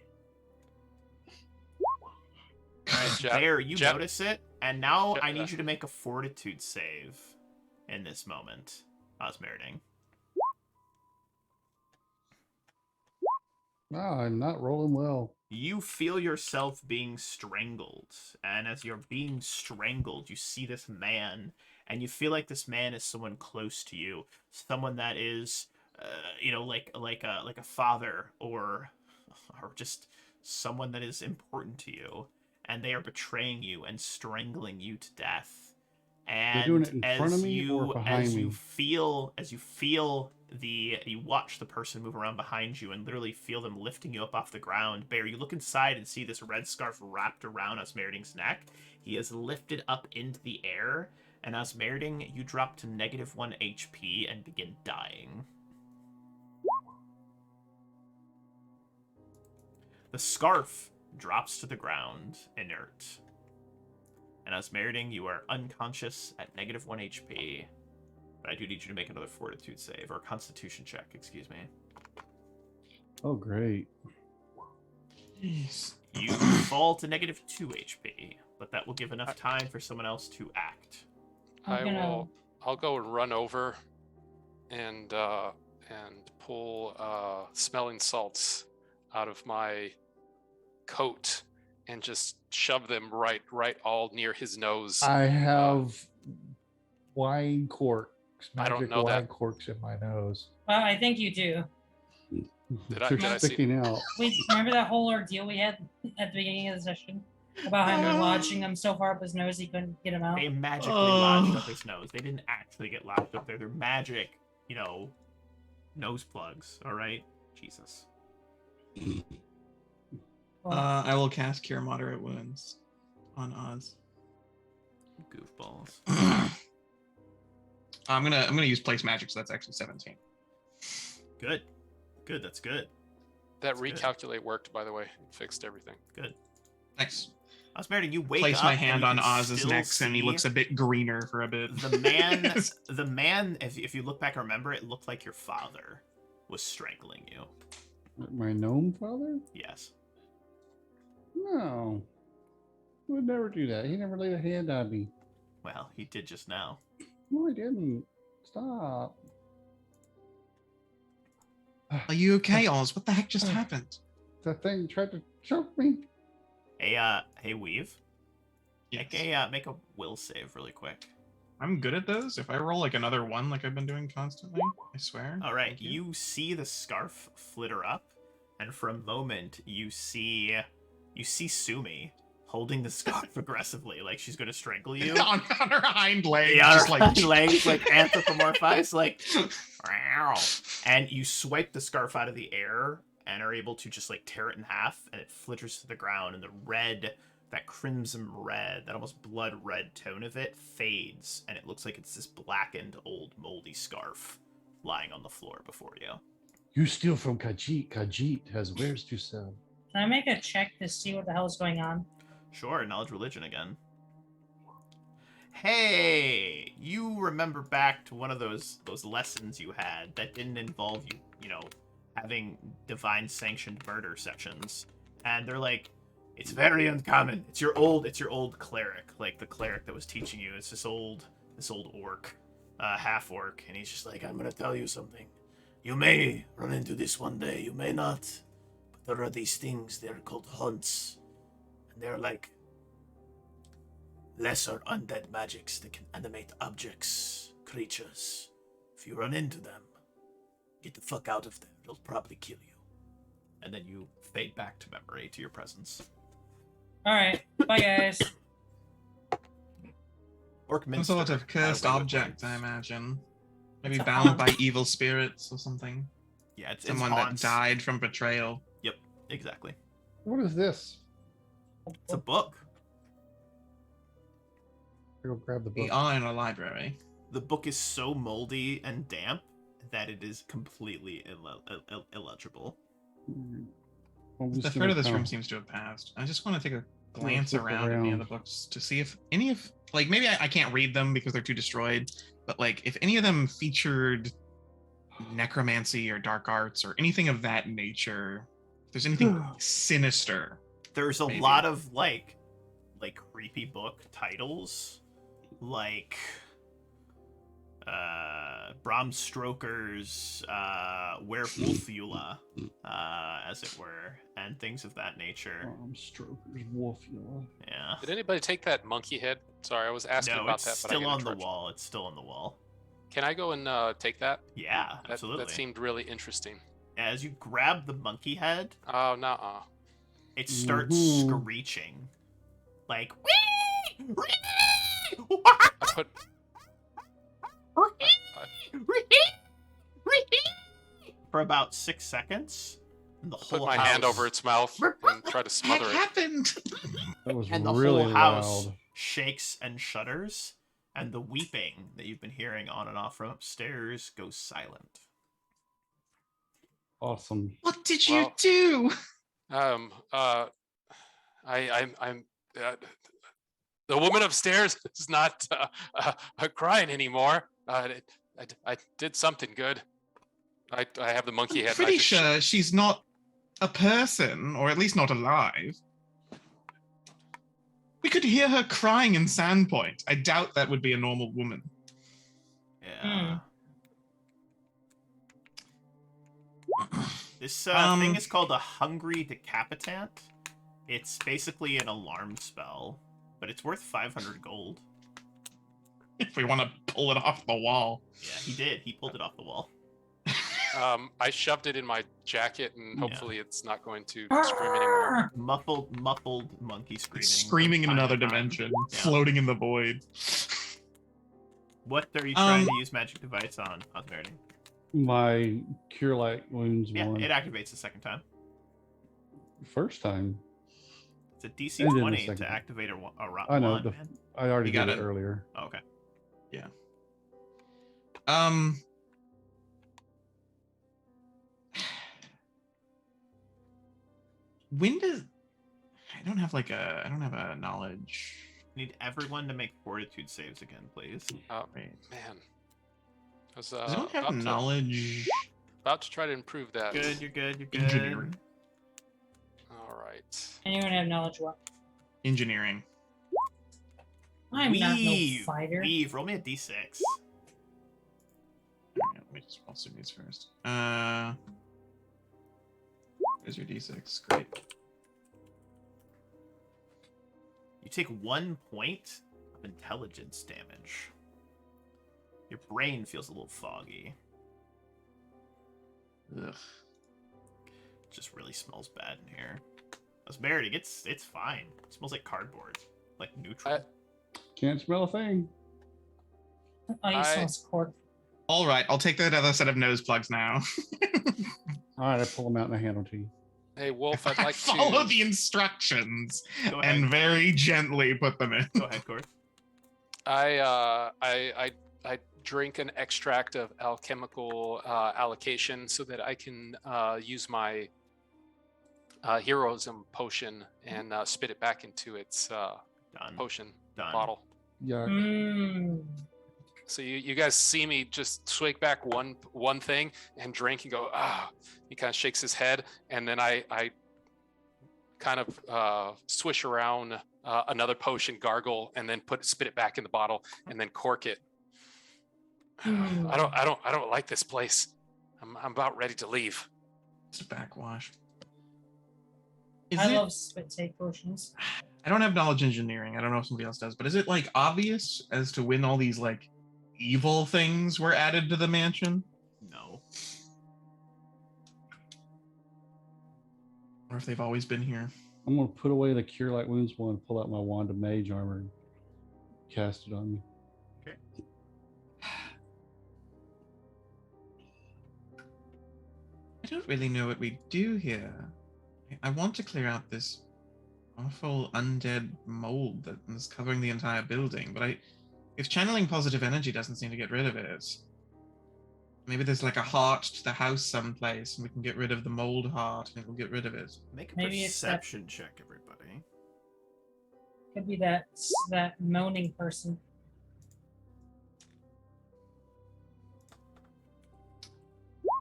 There, you Jap- notice it, and now Ja- I need you to make a fortitude save in this moment, Osmerding. Ah, I'm not rolling well. You feel yourself being strangled, and as you're being strangled, you see this man, and you feel like this man is someone close to you, someone that is, like a father or just someone that is important to you, and they are betraying you and strangling you to death. And doing it in as front of me you or behind as you me? feel you watch the person move around behind you and literally feel them lifting you up off the ground. Bear, you look inside and see this red scarf wrapped around Osmerding's neck. He is lifted up into the air, and Osmerding, you drop to -1 HP and begin dying. The scarf drops to the ground, inert. And Osmerding, you are unconscious at -1 HP. But I do need you to make another fortitude save, or constitution check, excuse me. Oh, great. Jeez. You fall to -2 HP, but that will give enough time for someone else to act. I I'm gonna will. I'll go and run over and pull smelling salts out of my coat and just shove them right all near his nose. I have wine corks, I don't magic know wine that. corks in my nose. I think you do. Did They're I see- sticking out. We remember that whole ordeal we had at the beginning of the session about him lodging them so far up his nose he couldn't get them out. They magically lodged up his nose. They didn't actually get lodged up there. They're magic, nose plugs. All right, Jesus. I will cast Cure Moderate Wounds on Oz. Goofballs. I'm gonna use Place Magic, so that's actually 17. Good. Good. That's good. That That's good. recalculate worked, by the way. It fixed everything. Good. Nice. Osmeridan, you wake Place up. my and hand you on can Oz's still neck, and he see looks a bit greener for a bit. the man. If you look back and remember, it looked like your father was strangling you. My gnome father? Yes. No. He would never do that. He never laid a hand on me. Well, he did just now. No, I didn't. Stop. Are you okay, Oz? What the heck just happened? That thing tried to choke me. Hey, Weave. Yes. Make a will save really quick. I'm good at those. If I roll like another one, like I've been doing constantly, I swear. All right, Thank you see the scarf flitter up, and for a moment you see Sumi holding the scarf aggressively, like she's gonna strangle you. on her hind leg, Yeah, just her like legs like anthropomorphized, like, "Meow." And you swipe the scarf out of the air and are able to just like tear it in half, and it flitters to the ground, and the red, that crimson red, that almost blood red tone of it fades, and it looks like it's this blackened, old, moldy scarf lying on the floor before you. You steal from Khajiit. Khajiit has wares to sell. Can I make a check to see what the hell is going on? Sure, knowledge religion again. Hey, you remember back to one of those lessons you had that didn't involve you having divine sanctioned murder sessions. And they're like, it's very uncommon. It's your old cleric, like the cleric that was teaching you. It's this old orc, half orc, and he's just like, I'm gonna tell you something. You may run into this one day, you may not. But there are these things, they're called hunts. And they're like lesser undead magics that can animate objects, creatures. If you run into them, get the fuck out of there. They'll probably kill you. And then you fade back to memory, to your presence. Alright, bye guys. some sort of cursed object, I imagine. Maybe It's a bound haunt. by evil spirits or something. Yeah, it's Someone that haunts. died from betrayal. Yep, exactly. What is this? It's a book. I go grab the We book. are in a library. The book is so moldy and damp that it is completely illegible. I'm The just third gonna of this room count. seems to have passed. I just want to take a glance look around any of around. the books to see if any of, like, maybe I can't read them because they're too destroyed, but like if any of them featured necromancy or dark arts or anything of that nature, if there's anything sinister. There's a Maybe. lot of like creepy book titles, like Bram Stoker's Werewolfula, as it were, and things of that nature. Strokers, Wolfula. Yeah. Did anybody take that monkey head? Sorry, I was asking No, about it's that, but I still get on the interrupted. wall. It's still on the wall. Can I go and take that? Yeah, That, absolutely. that seemed really interesting. As you grab the monkey head, Oh, nuh-uh. it starts Woohoo. screeching, like I put for about 6 seconds, and the whole my house, hand over its mouth and try to smother What it. happened? That was and the really whole house loud. shakes and shudders, and the weeping that you've been hearing on and off from upstairs goes silent. Awesome. What did you Well- do? I'm the woman upstairs is not crying anymore. I did something good. I have the monkey I'm head. and I pretty just sure she's not a person, or at least not alive. We could hear her crying in Sandpoint. I doubt that would be a normal woman. Yeah. This Um, thing is called a Hungry Decapitant. It's basically an alarm spell, but it's worth 500 gold. If we want to pull it off the wall. Yeah, he did. He pulled it off the wall. I shoved it in my jacket, and Yeah. hopefully it's not going to scream anymore. Muffled monkey screaming. It's screaming in from time another to time. dimension, Yeah. floating in the void. What are you trying to use magic device on, Osmeridy? My Cure Light Wounds Yeah, one. it activates the second time. First time. It's a DC And then the 20 second to time. activate a I know. wand, man. I already You got did it it. earlier. Oh, okay. When does I don't have a knowledge. Need everyone to make fortitude saves again, please. Oh, Right. man. I was Does anyone have about knowledge? about to try to improve that. Good, you're good, you're good. Engineering. All right. Anyone have knowledge what? Engineering. I'm not no Weave. fighter. Weave, roll me a d6. Alright, let me just roll Sumi's first. There's your d6. Great. You take 1 point of intelligence damage. Your brain feels a little foggy. Ugh. It just really smells bad in here. Osmeridy, it's fine. It smells like cardboard. Like neutral. Can't smell a thing. Oh, you smell cork. All right, I'll take that other set of nose plugs now. All right, I pull them out and I hand them to you. Hey, Wolf, I'd like Follow to the instructions Go ahead. and very gently put them in. Go ahead, Gord. I drink an extract of alchemical allocation so that I can use my heroism potion and spit it back into its Done. potion Done. bottle. Yeah. Mmm. So you guys see me just swig back one thing and drink and go, ah. He kind of shakes his head, and then I kind of swish around another potion, gargle, and then spit it back in the bottle, and then cork it. I don't like this place. I'm about ready to leave. It's a backwash. I love spit take potions. I don't have knowledge engineering. I don't know if somebody else does, but is it like obvious as to when all these like evil things were added to the mansion? No. Or if they've always been here? I'm gonna put away the Cure Light Wounds one, pull out my wand of mage armor, and cast it on me. Okay. I don't really know what we do here. I want to clear out this awful undead mold that is covering the entire building, but if channeling positive energy doesn't seem to get rid of it, maybe there's like a heart to the house someplace, and we can get rid of the mold heart, and it will get rid of it. Make a Maybe it's that- perception check, everybody. Could be that moaning person.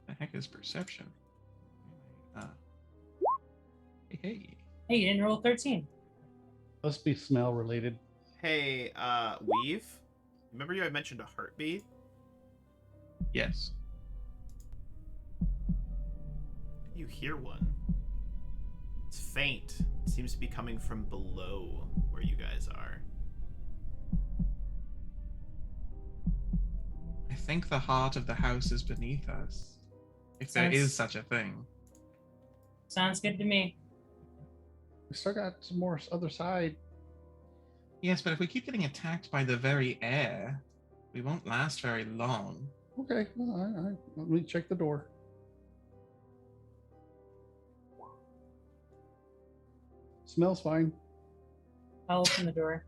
The heck is perception? Hey. Hey, you didn't roll 13. Must be smell related. Hey, Weave. Remember you had mentioned a heartbeat? Yes. You hear one. It's faint. It seems to be coming from below where you guys are. I think the heart of the house is beneath us. If there is such a thing. Sounds good to me. We still got some more other side. Yes, but if we keep getting attacked by the very air, we won't last very long. Okay, all right. Let me check the door. Smells fine. I'll open the door.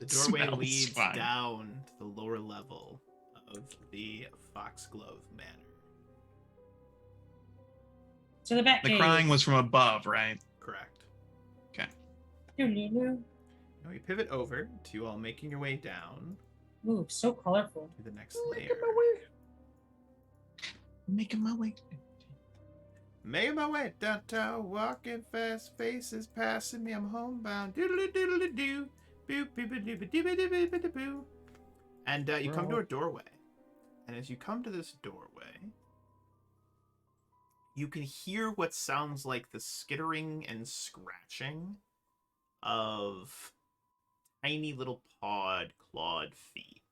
The doorway Smells leads fine. down to the lower level of the Foxglove Manor. To the back The cave. crying was from above, right? Correct. Doo-doo-doo. Now you pivot over to making your way down Ooh, so colorful. to the next layer. Making my way. Making my way downtown, walking fast, faces passing me, I'm homebound. Doodly doodly doo. Boo boo boo doo boo doo boo doo boo. And you We're come to all- a doorway. And as you come to this doorway, you can hear what sounds like the skittering and scratching of tiny little clawed feet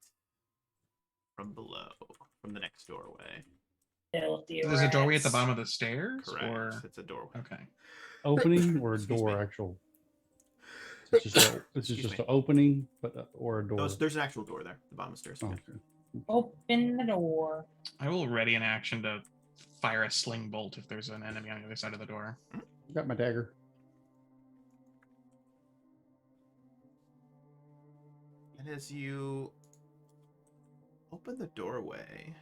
from below, from the next doorway. Filthy There's a doorway at the rats. bottom of the stairs? Correct. Or It's a doorway. okay. Opening or a Excuse door me. actual? It's just a, this is Excuse just me. an opening, but or a door. There's an actual door there, the bottom of the stairs. Oh, Yeah. okay. Open the door. I will ready an action to fire a sling bolt if there's an enemy on the other side of the door. Got my dagger. And as you open the doorway,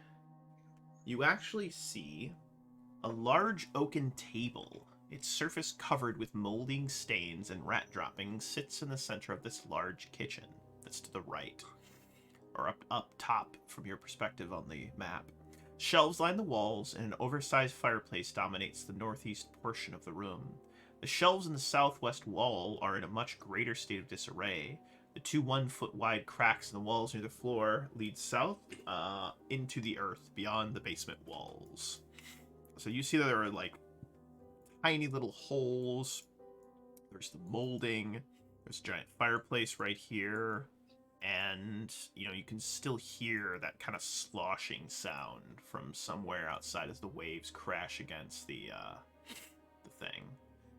you actually see a large oaken table. Its surface covered with molding stains and rat droppings sits in the center of this large kitchen that's to the right, or up top from your perspective on the map. Shelves line the walls, and an oversized fireplace dominates the northeast portion of the room. The shelves in the southwest wall are in a much greater state of disarray. The two 1 foot wide cracks in the walls near the floor lead south into the earth beyond the basement walls. So you see that there are like tiny little holes. There's the molding. There's a giant fireplace right here. And, you know, you can still hear that kind of sloshing sound from somewhere outside as the waves crash against the thing.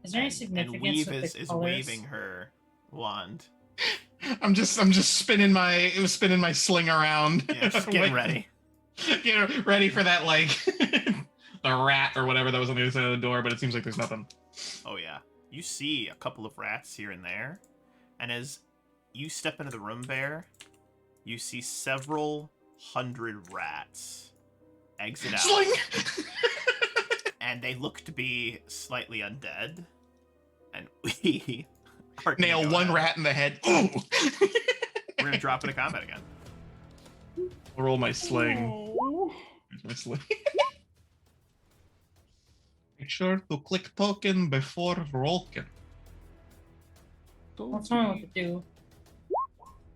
Is there any And significance Weave with the is colors? waving her wand. I'm just spinning my sling around. Yeah, she's getting ready. You know, ready for that like the rat or whatever that was on the other side of the door, but it seems like there's nothing. Oh yeah. You see a couple of rats here and there. And as you step into the room, Bear, you see several hundred rats exit out. Sling! And they look to be slightly undead. And we are gonna Nail go one ahead. rat in the head. Ooh! We're gonna drop into combat again. I'll roll my sling. Where's my sling? Make sure to click token before rolling. What's wrong with the dude?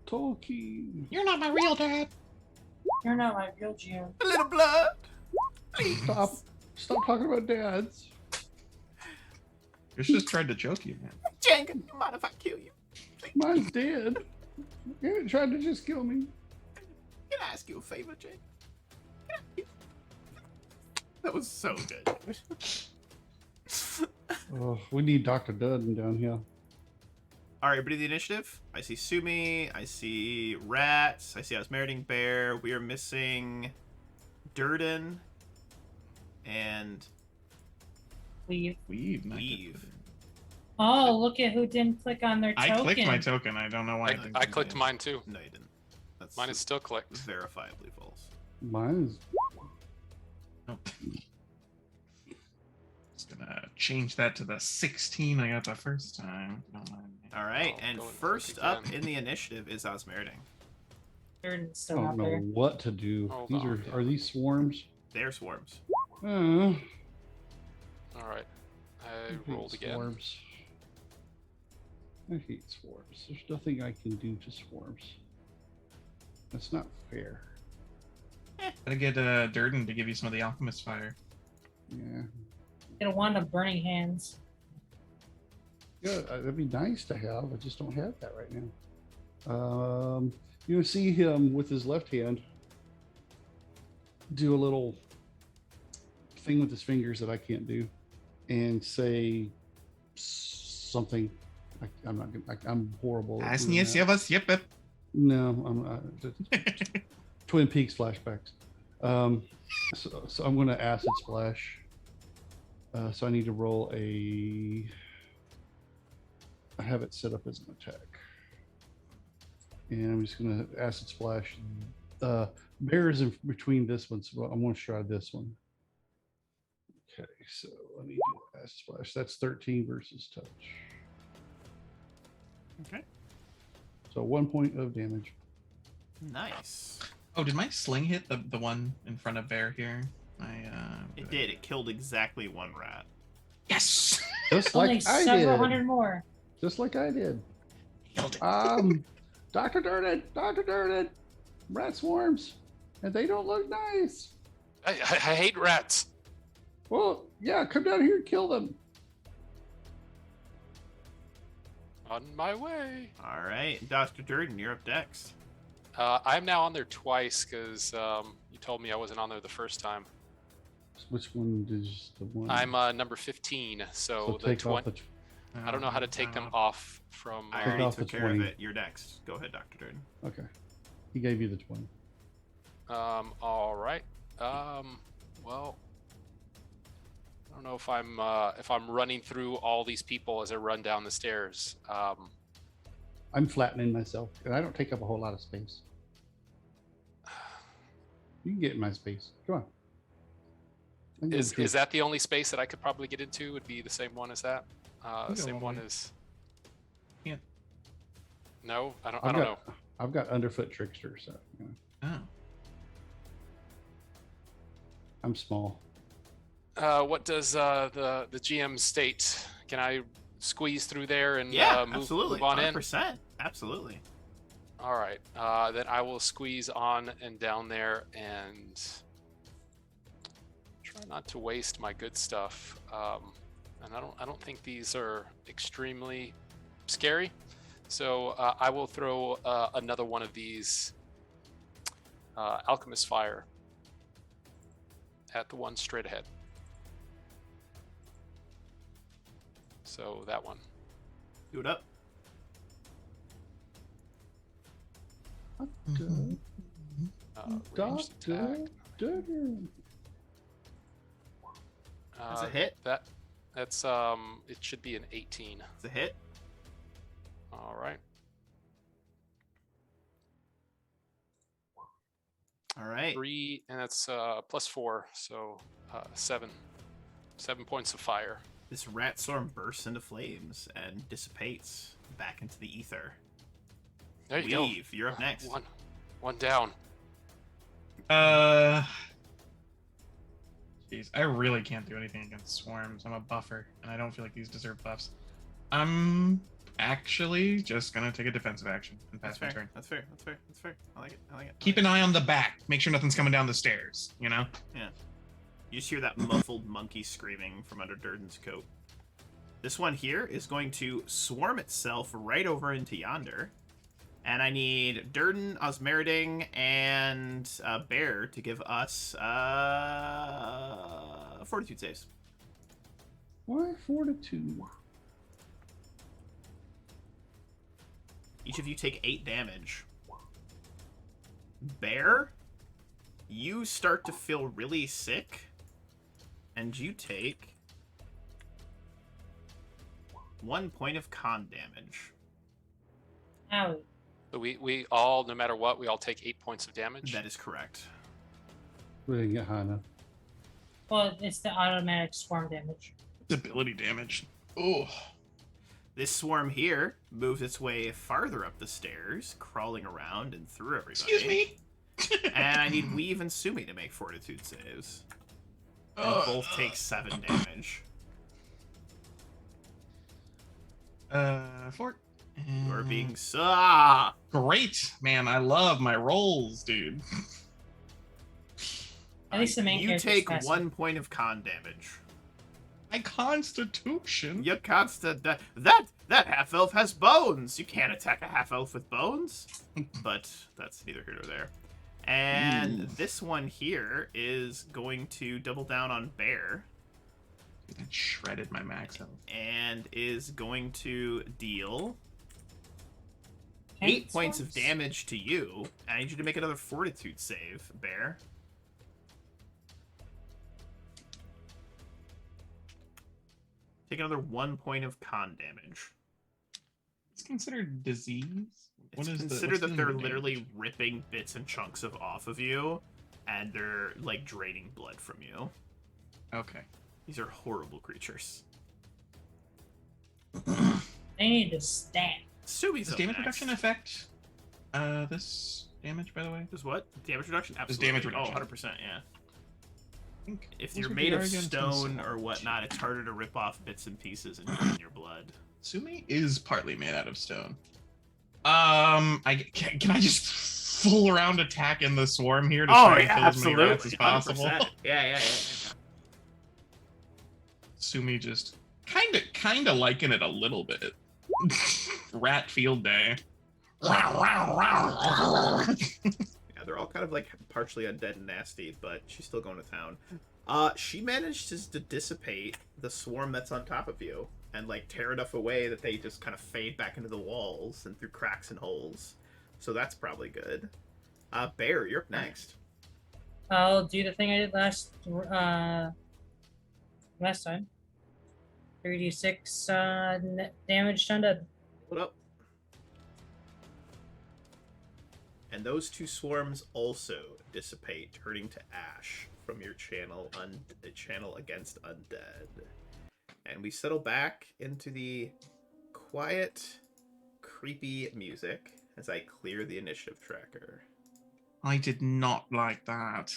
Tolkien. You're not my real dad. You're not my real June. A little blood. Stop talking about dads. Chris just tried to choke you, man. Jenga, you mind if I kill you? Mine's dead. You tried to just kill me. Can I ask you a favor, Jake? That was so good. Oh, we need Dr. Dudden down here. All right, everybody, the initiative. I see Sumi. I see Rats. I see Osmeriting Bear. We are missing Durden and Leave. Weave. not Weave. good. Oh, look at who didn't click on their I token. clicked my token. I don't know why. I clicked mine too. No, you didn't. That's Mine is still clicked. verifiably false. Mine is. Nope. Just gonna change that to the 16 I got the first time. Don't mind me. All right, Oh, and go and click first up again. in the initiative is Osmeriting. Durden's I still don't out know there. what to do. Hold These on. are these swarms? They're swarms. Uh, All right. I hate rolled again. Swarms. I hate swarms. There's nothing I can do to swarms. That's not fair. Gotta get Durden to give you some of the alchemist fire. Yeah. Get a wand of burning hands. Yeah, that'd be nice to have. I just don't have that right now. You see him with his left hand do a little thing with his fingers that I can't do, and say something. I'm not gonna. I'm horrible. at doing that. Yep. No, I'm not. Twin Peaks flashbacks. So I'm going to acid splash. So I need to roll a. I have it set up as an attack, and I'm just going to acid splash. Bear is in between this one, so I'm going to try this one. Okay, so let me do acid splash. That's 13 versus touch. Okay. So 1 point of damage. Nice. Oh, did my sling hit the one in front of Bear here? It did. It killed exactly one rat. Yes! Just Only like I several did. hundred more. Just like I did. Killed it. Dr. Durden, Dr. Durden. rat swarms, and they don't look nice. I hate rats. Well, yeah, come down here and kill them. On my way. All right, Dr. Durden, you're up next. I'm now on there twice because you told me I wasn't on there the first time. Which one is the one? I'm number 15, so the take off 20. I don't know how to take them off from. I Take already off took the care of 20. it. You're next. Go ahead, Dr. Durden. Okay. He gave you the 20. All right. Well, I don't know if I'm running through all these people as I run down the stairs. I'm flattening myself, and I don't take up a whole lot of space. You can get in my space. Come on. I can go Is with you. that the only space that I could probably get into? Would be the same one as that? go Same all one the way. as. Yeah. No, I don't. I've I don't got, know. I've got underfoot trickster, so Oh. I'm small. What does the GM state? Can I squeeze through there and Yeah, move, absolutely. move on in? 100%. Absolutely. All right. Then I will squeeze on and down there and try not to waste my good stuff. And I don't think these are extremely scary. So I will throw another one of these alchemist fire at the one straight ahead. So that one. Do it up. Good. Ranged attack. Durden. That's a hit. That's it should be an 18. It's a hit. All right. All right. 3 and that's +4, so 7. 7 points of fire. This rat storm bursts into flames and dissipates back into the ether. There you Weave, you're up next. go. One down. Jeez, I really can't do anything against swarms. I'm a buffer, and I don't feel like these deserve buffs. I'm actually just gonna take a defensive action and pass That's my fair. turn. That's fair. That's fair. That's fair. I like it. I like it. Keep an eye on the back. Make sure nothing's coming down the stairs. You know. You just hear that muffled monkey screaming from under Durden's coat. This one here is going to swarm itself right over into yonder. And I need Durden, Osmeriding, and Bear to give us fortitude saves. Why fortitude? Each of you take 8 damage. Bear, you start to feel really sick. And you take 1 point of con damage. Ow. So we all, no matter what, we all take 8 points of damage. That is correct. We didn't get high enough. Well, it's the automatic swarm damage. Ability damage. Oh. This swarm here moves its way farther up the stairs, crawling around and through everybody. Excuse me. And I need Weave and Sumi to make fortitude saves. And both take 7 damage. 4. You're Mm. being Great, man. I love my rolls, dude. At least the main You character's take passive. 1 point of con damage. My constitution. You constant that half elf has bones. You can't attack a half elf with bones. But that's neither here nor there. And this one here is going to double down on Bear That shredded my max health. and is going to deal 10 8 points of swarms? damage to you. I need you to make another fortitude save, Bear. Take another 1 point of con damage. It's considered disease. It's What is consider what's that the they're damage? literally ripping bits and chunks of off of you, and they're like draining blood from you. Okay. These are horrible creatures. They need to stat. Sumi's Does up damage next. reduction affect this damage, by the way? Does what? Damage reduction? Does Absolutely. damage reduction. Oh, 100%, yeah. I think If those you're would made be of Argon stone Tinsel. or whatnot, it's harder to rip off bits and pieces and drain your blood. Sumi is partly made out of stone. Can I just full round attack in the swarm here to Oh try and yeah, kill as many rats as absolutely, possible. 100%. Yeah. Sumi just kind of liking it a little bit. Rat field day. Yeah, they're all kind of like partially undead and nasty, but she's still going to town. She managed to dissipate the swarm that's on top of you and like tear enough away that they just kind of fade back into the walls and through cracks and holes. So that's probably good. Bear, you're up next. I'll do the thing I did last time. 3d6 damage to undead. What up? And those two swarms also dissipate, turning to ash from your channel against undead. And we settle back into the quiet, creepy music as I clear the initiative tracker. I did not like that.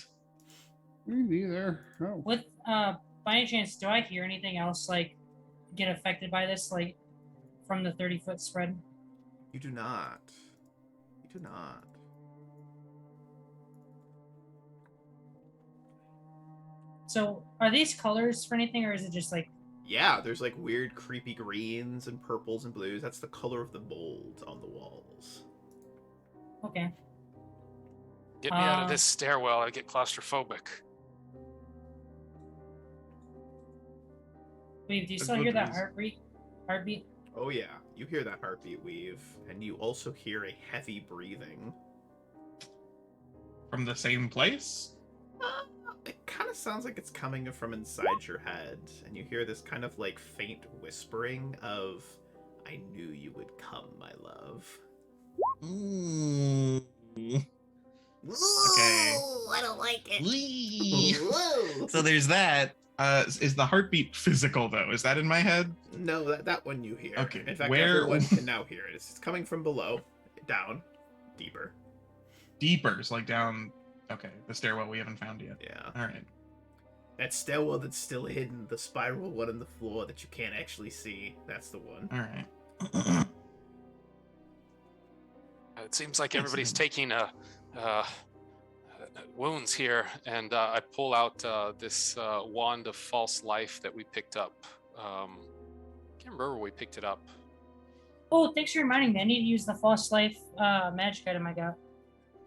Me neither. Oh. With by any chance, do I hear anything else like get affected by this, like from the 30-foot spread? You do not. You do not. So are these colors for anything, or is it just like? Yeah, there's like weird creepy greens and purples and blues. That's the color of the mold on the walls. Okay. Get me out of this stairwell. I get claustrophobic. Wait, do you A still good hear that reason. heartbeat? Oh yeah, you hear that heartbeat, Weave, and you also hear a heavy breathing. From the same place? It kind of sounds like it's coming from inside your head, and you hear this kind of like faint whispering of, "I knew you would come, my love." Ooh. Okay. I don't like it. Whee! Whoa. So there's that. Is the heartbeat physical though? Is that in my head? No, that one you hear. Okay, In fact, where- everyone can now hear it. It's coming from below, down, deeper. Deeper, it's like down. Okay, the stairwell we haven't found yet. Yeah. All right. That stairwell that's still hidden, the spiral one in the floor that you can't actually see. That's the one. All right. It seems like everybody's taking wounds here, and I pull out this wand of false life that we picked up. Can't remember where we picked it up. Oh, thanks for reminding me. I need to use the false life magic item I got.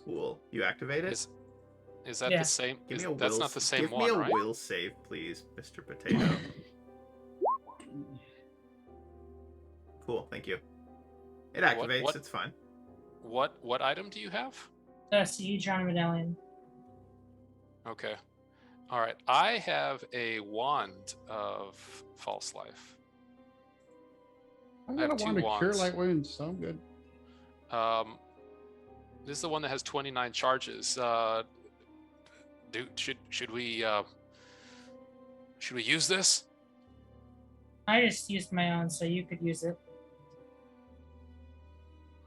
Cool. You activate it? Is that Yeah. the same? Give me a That's will- not the same Give one, me a right? will save, please, Mr. Potato. Cool, thank you. It activates, what- it's fine. What item do you have? The siege on medallion. Okay. All right. I have a wand of false life. I I got have a two wand to cure wands. light wounds, so I'm good. This is the one that has 29 charges. Should we use this? I just used my own, so you could use it.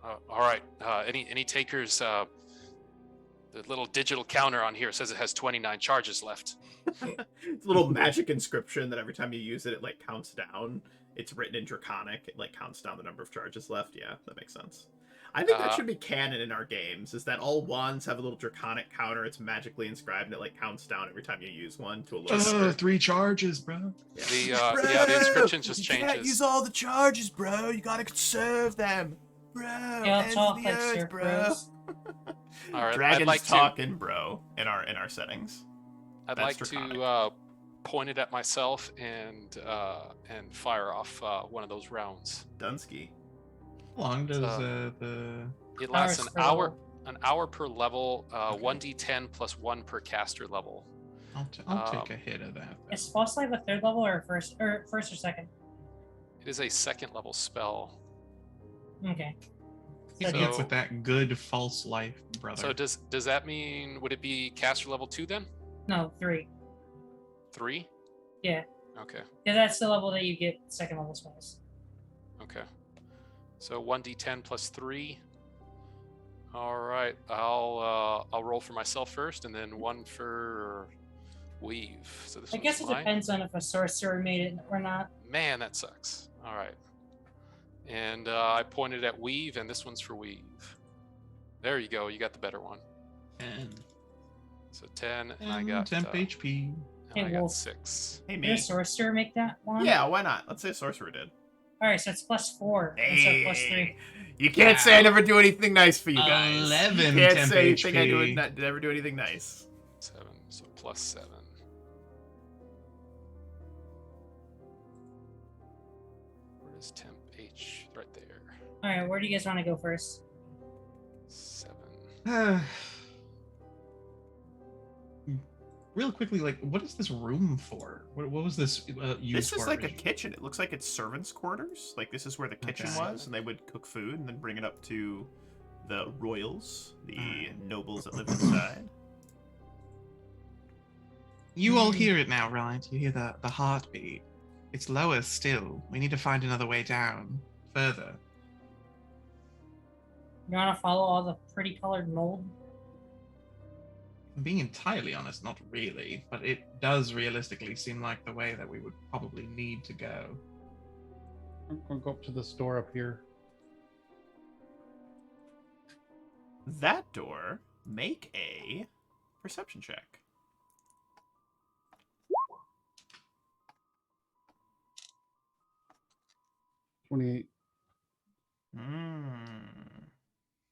All right. Any takers? The little digital counter on here says it has 29 charges left. It's a little magic inscription that every time you use it, it like counts down. It's written in Draconic. It like counts down the number of charges left. Yeah, that makes sense. I think that should be canon in our games, is that all wands have a little Draconic counter. It's magically inscribed, and it like counts down every time you use one to a lower number. 3 charges, bro. The inscription just you changes. can't use all the charges, bro. You gotta conserve them, bro. Yeah, Ends talk of like the earth, Sir bro. Bros. All right. Dragons I'd like talking, bro, in our settings. I'd That's like Draconic. to point it at myself and fire off one of those rounds. Dunsky. How long does So- the... It lasts Hours an per hour. level. An hour per level. 1d10 plus 1 per caster level. I'll take a hit of that. then. Is false life a third level or first or second? It is a second level spell. Okay. Hit So- me up with that good false life, brother. So does that mean, would it be caster level 2 then? No, 3. 3? Yeah. Okay. Yeah, that's the level that you get second level spells. Okay. So 1d10 plus 3. All right. I'll roll for myself first, and then 1 for Weave. So this I guess it one's mine. depends on if a sorcerer made it or not. Man, that sucks. All right. And I pointed at Weave, and this one's for Weave. There you go. You got the better one. 10. So 10, and I And got temp HP. and I Hey, got Wolf. 6. Hey, Did me. a sorcerer make that one? Yeah, why not? Let's say a sorcerer did. All right, so it's +4 instead of +3. You can't say I Wow. never do anything nice for you guys. 11 You can't temp say anything I do HP. never do anything nice. 7. So +7. Where is temp H? Right there. All right, where do you guys want to go first? 7. Real quickly, like, what is this room for? What was this used This for? is like a originally? kitchen. It looks like it's servants' quarters. Like this is where the kitchen Okay. was, and they would cook food and then bring it up to the royals, the Alright. nobles that live inside. You all hear it now, right? You hear the heartbeat. It's lower still. We need to find another way down. Further. You want to follow all the pretty colored mold? I'm being entirely honest, not really, but it does realistically seem like the way that we would probably need to go. I'm gonna go up to this door up here. That door, make a perception check. $28.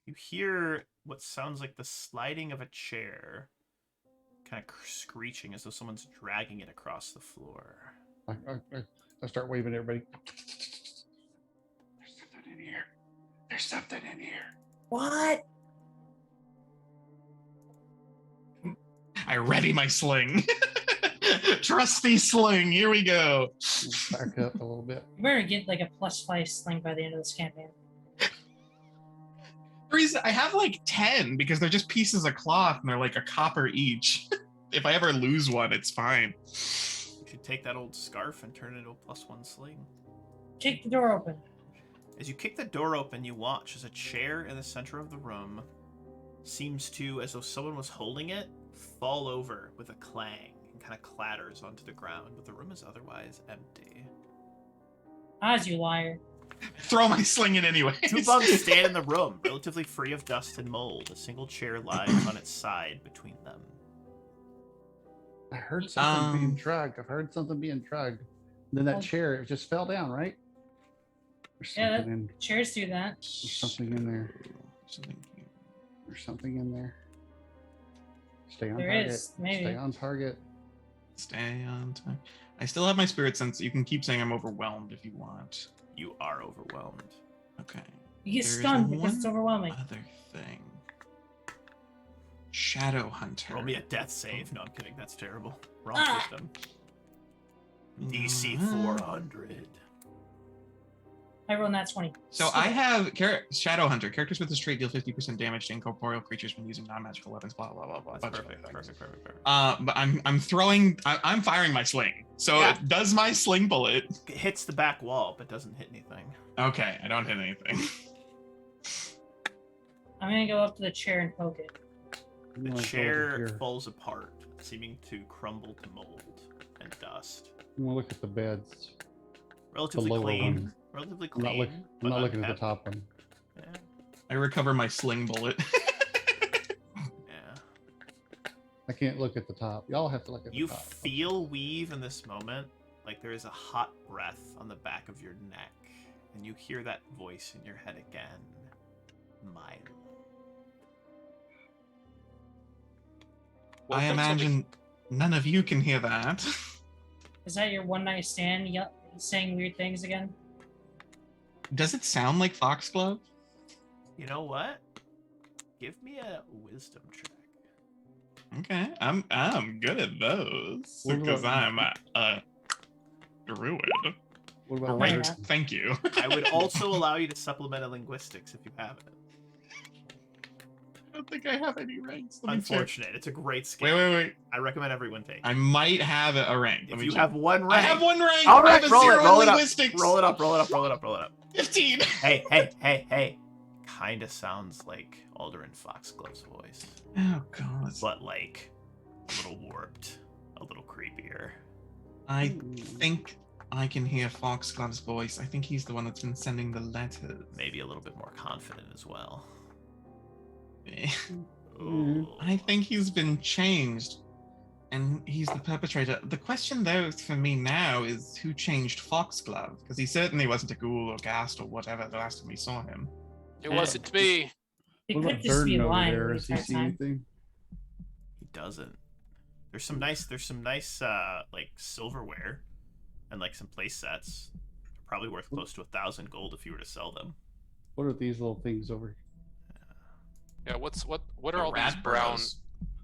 You hear what sounds like the sliding of a chair, kind of screeching as though someone's dragging it across the floor. I start waving at everybody. There's something in here. There's something in here. What? I ready my sling. Trusty sling. Here we go. Back up a little bit. You better get like a +5 sling by the end of this campaign. I have like 10 because they're just pieces of cloth and they're like a copper each. If I ever lose one, it's fine. You should take that old scarf and turn it into a +1 sling. Kick the door open. As you kick the door open, you watch as a chair in the center of the room seems to, as though someone was holding it, fall over with a clang and kind of clatters onto the ground, but the room is otherwise empty. As you liar. Throw my sling in anyway. Two bugs stand in the room, relatively free of dust and mold. A single chair lies on its side between them. I heard something being Um, dragged. I've heard something being dragged. And then that Oh. chair it just fell down, right? There's Yeah, something in. Chairs do that. There's something in there. Something here. There's something in there. Stay on There target. is, maybe. Stay on target. Stay on time. I still have my spirit sense. You can keep saying I'm overwhelmed if you want. You are overwhelmed. Okay. You get There's stunned because it's one overwhelming. Other thing. Shadow Hunter. Roll me a death save. No, I'm kidding. That's terrible. Wrong Ah. system. DC Uh, 400. I rolled that 20. So I have Shadow Hunter. Characters with this trait deal 50% damage to incorporeal creatures when using non-magical weapons. Blah blah blah blah. That's bunch of perfect. other things. Perfect. But I'm firing my sling. So Yeah. does my sling bullet? It hits the back wall, but doesn't hit anything. Okay, I don't hit anything. I'm gonna go up to the chair and poke it. I'm The gonna go chair over here. falls apart, seeming to crumble to mold and dust. I'm gonna look at the beds. Relatively lower clean. one. Relatively I'm not, clean. I'm but not looking at the unkept. top one. Yeah. I recover my sling bullet. Yeah. I can't look at the top. Y'all have to look at You the top. feel Weave in this moment like there is a hot breath on the back of your neck, and you hear that voice in your head again. Milo. Well, I thanks, imagine none of you can hear that. Is that your one night stand saying weird things again? Does it sound like Foxglove? You know what? Give me a wisdom check. Okay, I'm good at those What because about- I'm a druid. What Oh, about wait. Right, thank you. I would also allow you to supplement a linguistics if you have it. I don't think I have any ranks. Let me check. Unfortunate. It's a great skill. Wait. I recommend everyone take it. I might have a rank. Let If me you check. have one rank. I have one rank. All I right, have a roll it. 0 Roll in it up. linguistics. Roll it up. Roll it up. Roll it up. Roll it up. Roll it up. 15. Hey. Kinda sounds like Alderaan Foxglove's voice, Oh god. but like a little warped, a little creepier. I think I can hear Foxglove's voice. I think he's the one that's been sending the letters. Maybe a little bit more confident as well. Oh. I think he's been changed, and he's the perpetrator. The question, though, for me now is who changed Foxglove? Because he certainly wasn't a ghoul or ghast or whatever the last time we saw him. It wasn't me. It What could about just be Durden over lying there? the Does he entire see time. anything? He doesn't. There's some nice like silverware and like some place sets. Probably worth close to 1,000 gold if you were to sell them. What are these little things over? Yeah, what are The all these rat brown? burrows.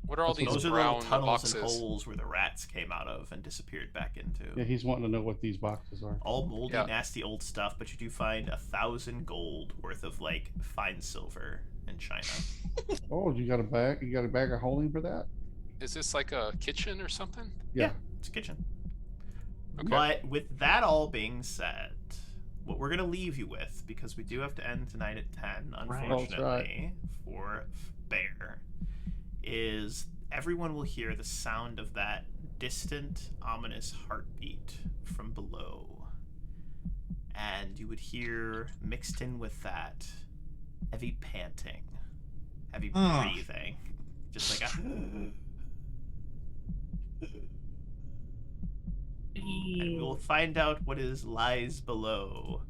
What are all That's what these Those are little brown tunnels boxes? and holes where the rats came out of and disappeared back into. Yeah, he's wanting to know what these boxes are. All moldy, Yeah. nasty old stuff, but you do find 1,000 gold worth of like fine silver in China. Oh, you got a bag? You got a bag of holding for that? Is this like a kitchen or something? Yeah. It's a kitchen. Okay. But with that all being said, what we're gonna leave you with, because we do have to end tonight at 10, Right. unfortunately, for Bear, is everyone will hear the sound of that distant, ominous heartbeat from below. And you would hear, mixed in with that, heavy panting, heavy Ah. breathing. Just like a... And we'll find out what is lies below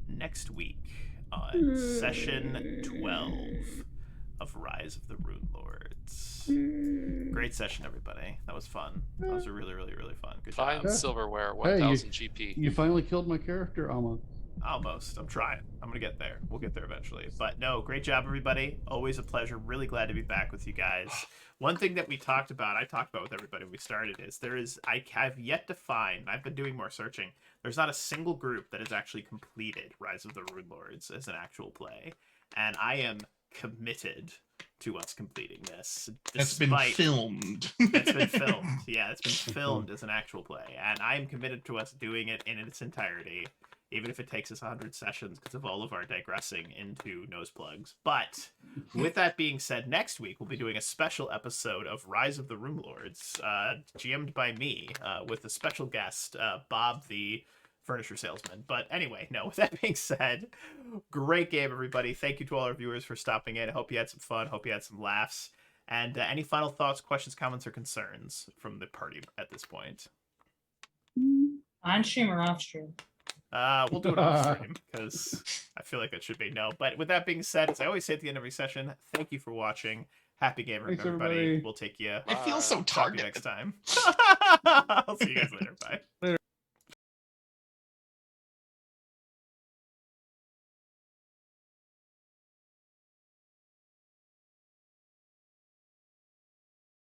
next week on session 12 of Rise of the Runelords. Great session, everybody. That was fun. That was a really, really, really fun. Good Fine job. silverware, Hey, you- 1,000 GP. You finally killed my character, almost. Almost. I'm trying. I'm gonna get there. We'll get there eventually. But no, great job, everybody. Always a pleasure. Really glad to be back with you guys. One thing that we talked about, I talked about with everybody when we started, is I've yet to find, I've been doing more searching, there's not a single group that has actually completed Rise of the Runelords as an actual play. And I am committed to us completing this. That's been despite- filmed. It's been filmed. Yeah, it's been filmed as an actual play. And I am committed to us doing it in its entirety, even if it takes us 100 sessions because of all of our digressing into nose plugs. But with that being said, next week we'll be doing a special episode of Rise of the Runelords, GM'd by me, with a special guest, Bob the furniture salesman. But anyway, no, with that being said, great game, everybody. Thank you to all our viewers for stopping in. I hope you had some fun. Hope you had some laughs. And any final thoughts, questions, comments, or concerns from the party at this point? On stream or off stream? We'll do it off stream because I feel like that should be no. But with that being said, as I always say at the end of every session, thank you for watching. Happy gaming, Thanks, everybody. everybody. We'll take you. I feel so Talk to you targeted. next time. I'll see you guys later. Bye.